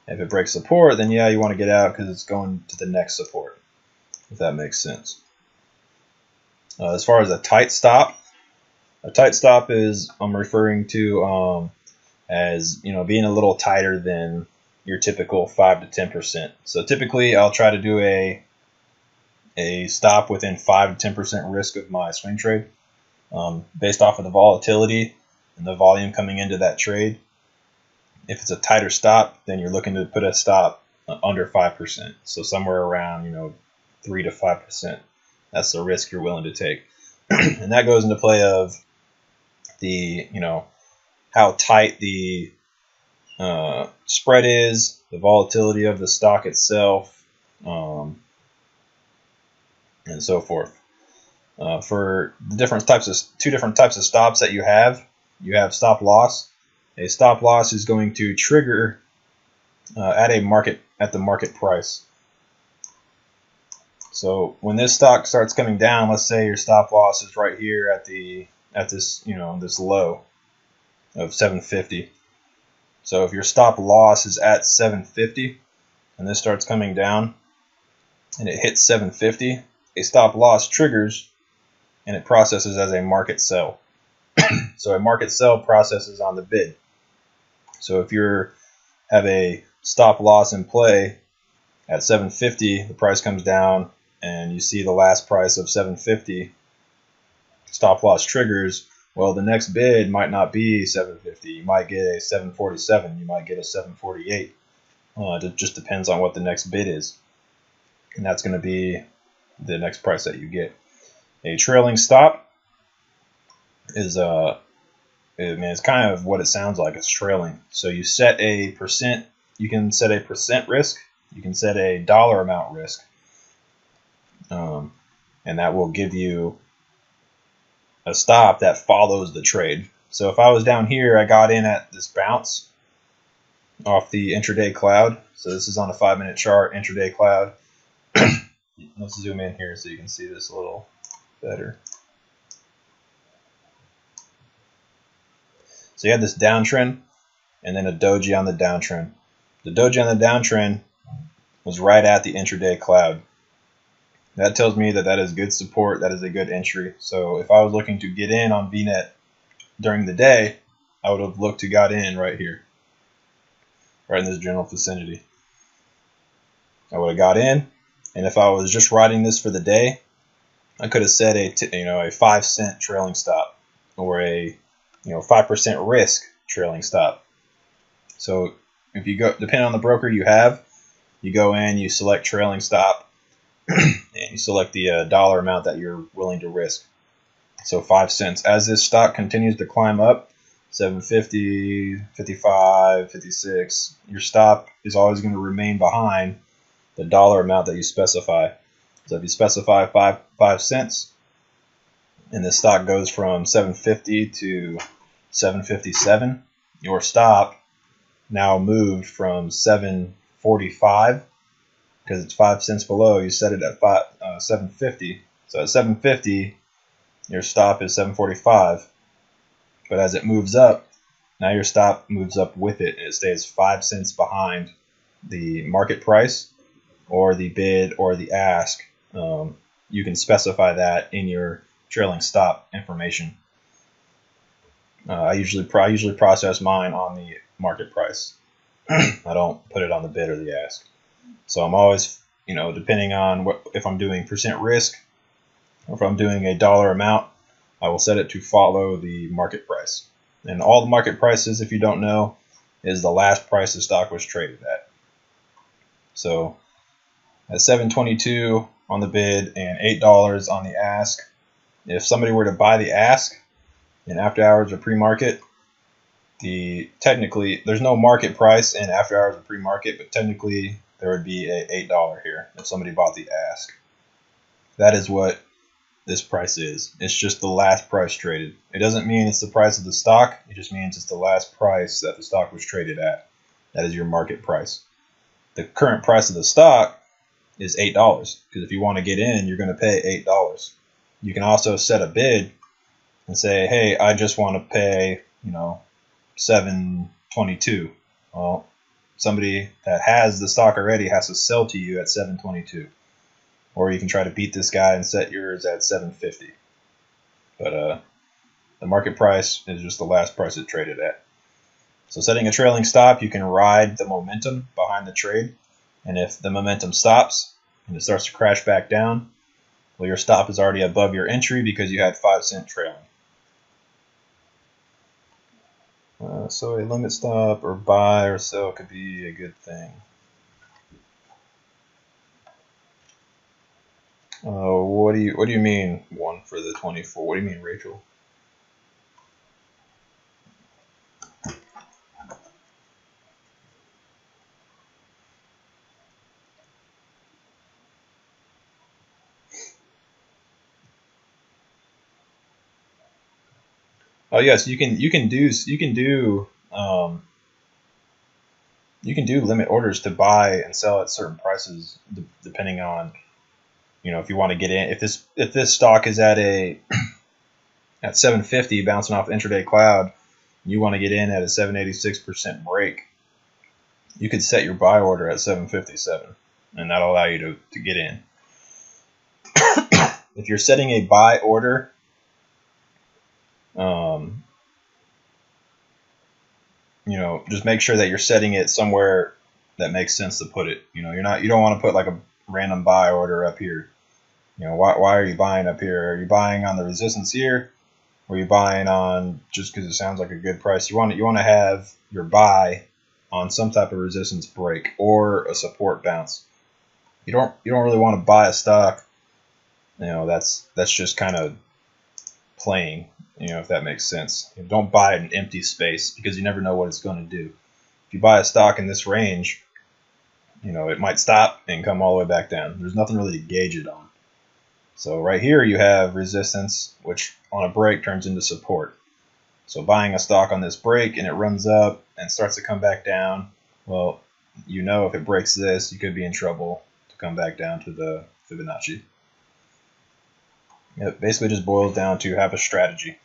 If it breaks support, then yeah, you want to get out because it's going to the next support, if that makes sense. As far as a tight stop is, I'm referring to as being a little tighter than your typical 5 to 10%. So typically, I'll try to do a stop within 5 to 10% risk of my swing trade, based off of the volatility and the volume coming into that trade. If it's a tighter stop, then you're looking to put a stop under 5%. So somewhere around 3 to 5%. That's the risk you're willing to take, and that goes into play of the how tight the spread is, the volatility of the stock itself, and so forth. For the two different types of stops that you have stop loss. A stop loss is going to trigger at the market price. So when this stock starts coming down, let's say your stop loss is right here at this this low of 750. So if your stop loss is at 750 and this starts coming down and it hits 750, a stop loss triggers and it processes as a market sell. So a market sell processes on the bid. So if you have a stop loss in play at 750, the price comes down and you see the last price of 750, stop loss triggers. Well, the next bid might not be 750. You might get a 747. You might get a 748. It just depends on what the next bid is, and that's going to be the next price that you get. A trailing stop is it's kind of what it sounds like. It's trailing. So you set a percent. You can set a percent risk. You can set a dollar amount risk, and that will give you a stop that follows the trade. So if I was down here, I got in at this bounce off the intraday cloud. So this is on a 5-minute chart, intraday cloud. Let's zoom in here so you can see this a little better. So you had this downtrend and then a doji on the downtrend. The doji on the downtrend was right at the intraday cloud. That tells me that that is good support, that is a good entry. So if I was looking to get in on VNet during the day, I would have looked to got in right here, right in this general vicinity. I would have got in, and if I was just riding this for the day, I could have set a 5 cent trailing stop or a 5% risk trailing stop. So if you go, depending on the broker you have, you go in, you select trailing stop, and you select the dollar amount that you're willing to risk. So 5 cents. As this stock continues to climb up, 7.50, 55, 56, your stop is always going to remain behind the dollar amount that you specify. So if you specify 5 cents, and the stock goes from 7.50 to 7.57, your stop now moved from 7.45, because it's 5 cents below. You set it at 7.50. So at 7.50, your stop is 7.45. But as it moves up, now your stop moves up with it, and it stays 5 cents behind the market price or the bid or the ask. You can specify that in your trailing stop information. I usually process mine on the market price. I don't put it on the bid or the ask. So I'm always, depending on if I'm doing percent risk or if I'm doing a dollar amount, I will set it to follow the market price. And all the market prices, if you don't know, is the last price the stock was traded at. So at 7.22 on the bid and $8 on the ask, if somebody were to buy the ask in after hours or pre-market, technically there's no market price in after hours or pre-market, but technically there would be a $8 here if somebody bought the ask. That is what this price is. It's just the last price traded. It doesn't mean it's the price of the stock. It just means it's the last price that the stock was traded at. That is your market price. The current price of the stock is $8, because if you want to get in, you're going to pay $8. You can also set a bid and say, hey, I just want to pay, $7.22. Well, somebody that has the stock already has to sell to you at $7.22. Or you can try to beat this guy and set yours at $7.50. But the market price is just the last price it traded at. So setting a trailing stop, you can ride the momentum behind the trade. And if the momentum stops and it starts to crash back down, well, your stop is already above your entry because you had 5 cent trailing. So a limit stop or buy or sell could be a good thing. What do you mean 1 for the 24? What do you mean, Rachel? Oh yes, you can do limit orders to buy and sell at certain prices depending on if you want to get in. If this stock is at at 750 bouncing off the intraday cloud, you want to get in at a 786% break, you could set your buy order at 757, and that'll allow you to get in. If you're setting a buy order, just make sure that you're setting it somewhere that makes sense to put it. You don't want to put like a random buy order up here. Why are you buying up here? Are you buying on the resistance here, or are you buying on just because it sounds like a good price? You want to have your buy on some type of resistance break or a support bounce. You don't really want to buy a stock. That's just kind of playing. If that makes sense. Don't buy an empty space because you never know what it's going to do. If you buy a stock in this range, it might stop and come all the way back down. There's nothing really to gauge it on. So right here you have resistance, which on a break turns into support. So buying a stock on this break and it runs up and starts to come back down, well, you know if it breaks this, you could be in trouble to come back down to the Fibonacci. It basically just boils down to have a strategy.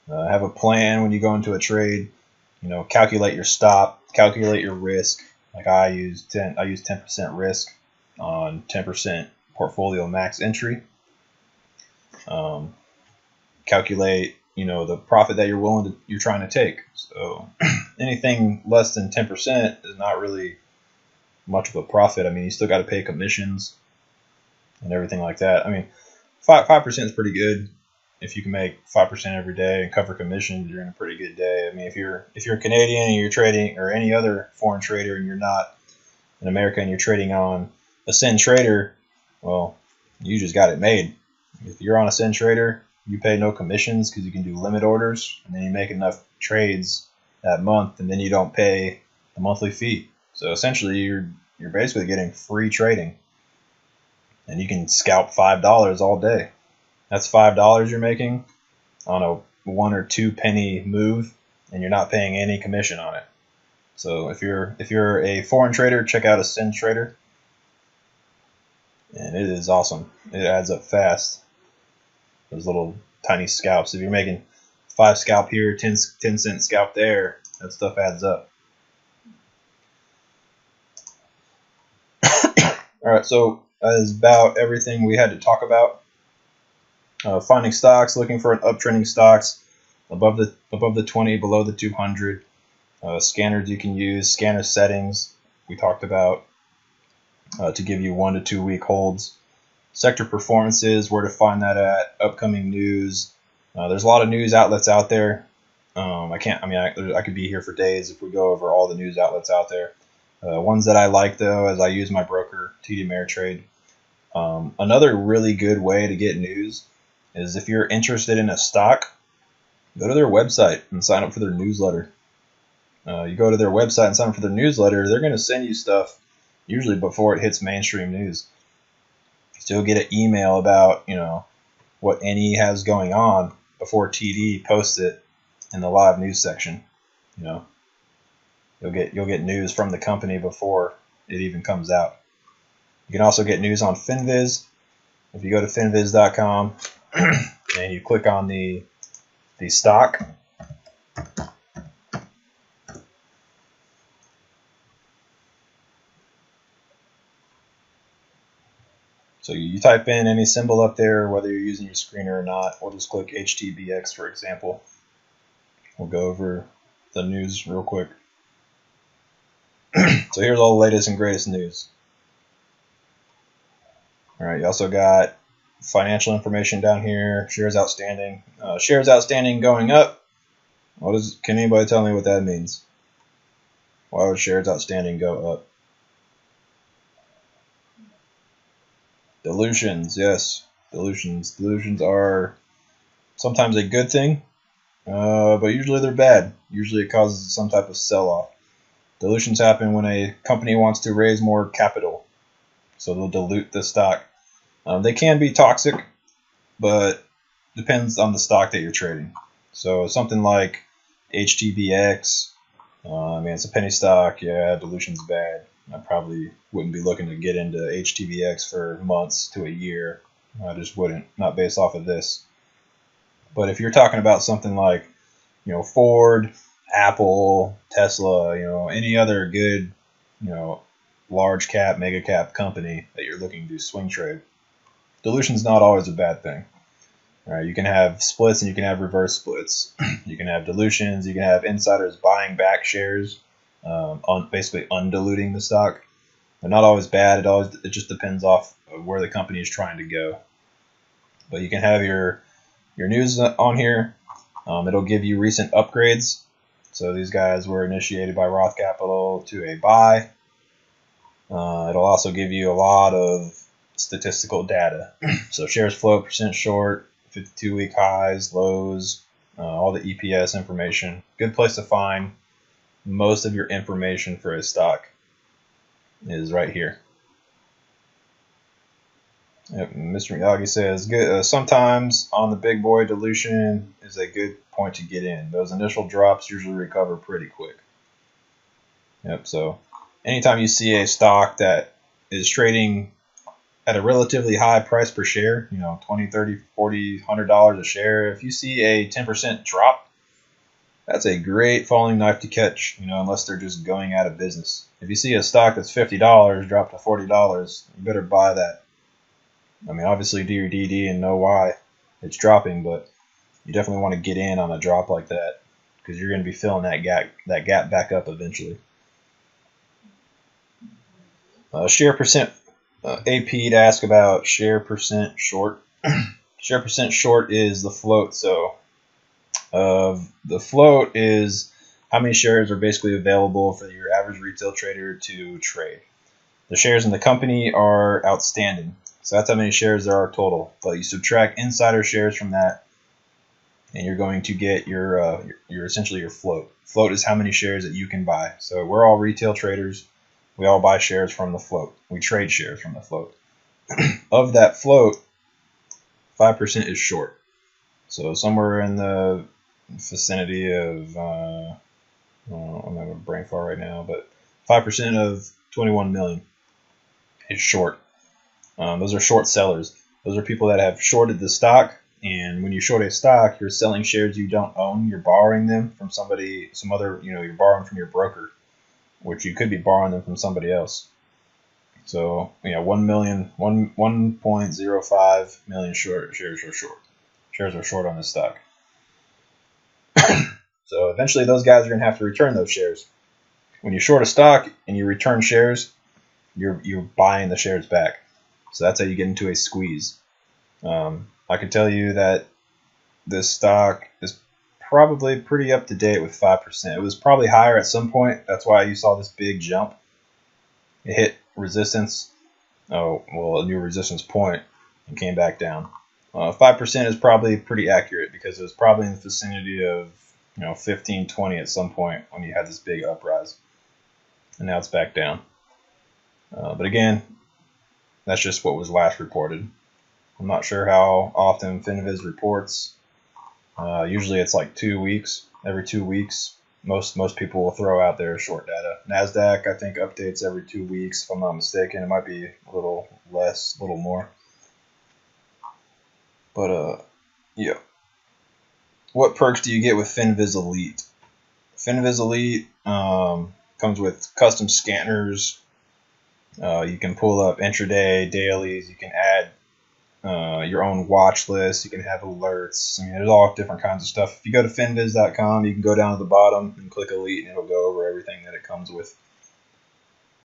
Have a plan when you go into a trade. You know, calculate your stop, calculate your risk. Like I use 10% risk on 10% portfolio max entry. Calculate, you know, the profit that you're trying to take. So anything less than 10% is not really much of a profit. I mean, you still got to pay commissions and everything like that. I mean, 5% is pretty good. If you can make 5% every day and cover commissions, you're in a pretty good day. I mean, if you're Canadian and you're trading, or any other foreign trader, and you're not in America and you're trading on a Sin Trader, well, you just got it made. If you're on a Sin Trader, you pay no commissions because you can do limit orders, and then you make enough trades that month, and then you don't pay a monthly fee. So essentially, you're basically getting free trading, and you can scalp $5 all day. That's $5 you're making on a 1 or 2 penny move, and you're not paying any commission on it. So if you're a foreign trader, check out a Sin Trader, and it is awesome. It adds up fast. Those little tiny scalps. If you're making 5 scalp here, 10 cent scalp there, that stuff adds up. All right, so that is about everything we had to talk about. Finding stocks, looking for an uptrending stocks above the 20, below the 200. Scanners you can use, scanner settings we talked about to give you 1 to 2 week holds. Sector performances, where to find that at, upcoming news. There's a lot of news outlets out there. I could be here for days if we go over all the news outlets out there. Ones that I like, though, as I use my broker, TD Ameritrade. Another really good way to get news is if you're interested in a stock, go to their website and sign up for their newsletter. You go to their website and sign up for their newsletter, they're going to send you stuff usually before it hits mainstream news. So you'll get an email about, you know, what NE has going on before TD posts it in the live news section. You know, you'll get news from the company before it even comes out. You can also get news on Finviz. If you go to finviz.com and you click on the stock, so you type in any symbol up there, whether you're using your screener or not. We'll just click HTBX, for example. We'll go over the news real quick. So here's all the latest and greatest news. All right, you also got financial information down here, shares outstanding. Shares outstanding going up. Can anybody tell me what that means? Why would shares outstanding go up? Dilutions, yes. Dilutions are sometimes a good thing, but usually they're bad. Usually it causes some type of sell-off. Dilutions happen when a company wants to raise more capital, so they'll dilute the stock. They can be toxic, but depends on the stock that you're trading. So something like HTBX, it's a penny stock. Yeah, dilution's bad. I probably wouldn't be looking to get into HTBX for months to a year. I just wouldn't, not based off of this. But if you're talking about something like, you know, Ford, Apple, Tesla, you know, any other good, you know, large cap, mega cap company that you're looking to swing trade, dilution's not always a bad thing. All right, you can have splits and you can have reverse splits. You can have dilutions. You can have insiders buying back shares, basically undiluting the stock. They're not always bad. It just depends off of where the company is trying to go. But you can have your news on here. It'll give you recent upgrades. So these guys were initiated by Roth Capital to a buy. It'll also give you a lot of statistical data. So shares float, percent short, 52-week highs, lows, all the EPS information. Good place to find most of your information for a stock is right here. Yep, Mr. Miyagi says, good. Sometimes on the big boy dilution is a good point to get in. Those initial drops usually recover pretty quick. Yep, so anytime you see a stock that is trading at a relatively high price per share, you know, $20, $30, $40, $100 a share, if you see a 10% drop, that's a great falling knife to catch, you know, unless they're just going out of business. If you see a stock that's $50 drop to $40, you better buy that. I mean, obviously do your DD and know why it's dropping, but you definitely want to get in on a drop like that because you're going to be filling that gap back up eventually. Share percent AP to ask about share percent short. Share percent short is the float. So the float is how many shares are basically available for your average retail trader to trade. The shares in the company are outstanding. So that's how many shares there are total. But you subtract insider shares from that, and you're going to get your essentially your float. Float is how many shares that you can buy. So we're all retail traders. We all buy shares from the float. We trade shares from the float. Of that float, 5% is short. So somewhere in the vicinity of, I'm having a brain fart right now, but 5% of 21 million is short. Those are short sellers. Those are people that have shorted the stock. And when you short a stock, you're selling shares you don't own. You're borrowing them from somebody, some other, you know, you're borrowing from your broker, which you could be borrowing them from somebody else. So, you know, 1.05 million shares are short. Shares are short on this stock. So eventually those guys are going to have to return those shares. When you short a stock and you return shares, you're buying the shares back. So that's how you get into a squeeze. I can tell you that this stock is probably pretty up to date with 5%. It was probably higher at some point. That's why you saw this big jump. It hit resistance. Oh, well, a new resistance point and came back down. 5% is probably pretty accurate because it was probably in the vicinity of 15, 20 at some point when you had this big uprise. And now it's back down. But again, that's just what was last reported. I'm not sure how often FinViz reports. Usually it's like 2 weeks. Every 2 weeks, most people will throw out their short data. NASDAQ, I think, updates every 2 weeks, if I'm not mistaken. It might be a little less, a little more. But, yeah. What perks do you get with FinViz Elite? FinViz Elite comes with custom scanners. You can pull up intraday, dailies. You can add your own watch list. You can have alerts. I mean, there's all different kinds of stuff. If you go to finviz.com, you can go down to the bottom and click Elite, and it'll go over everything that it comes with.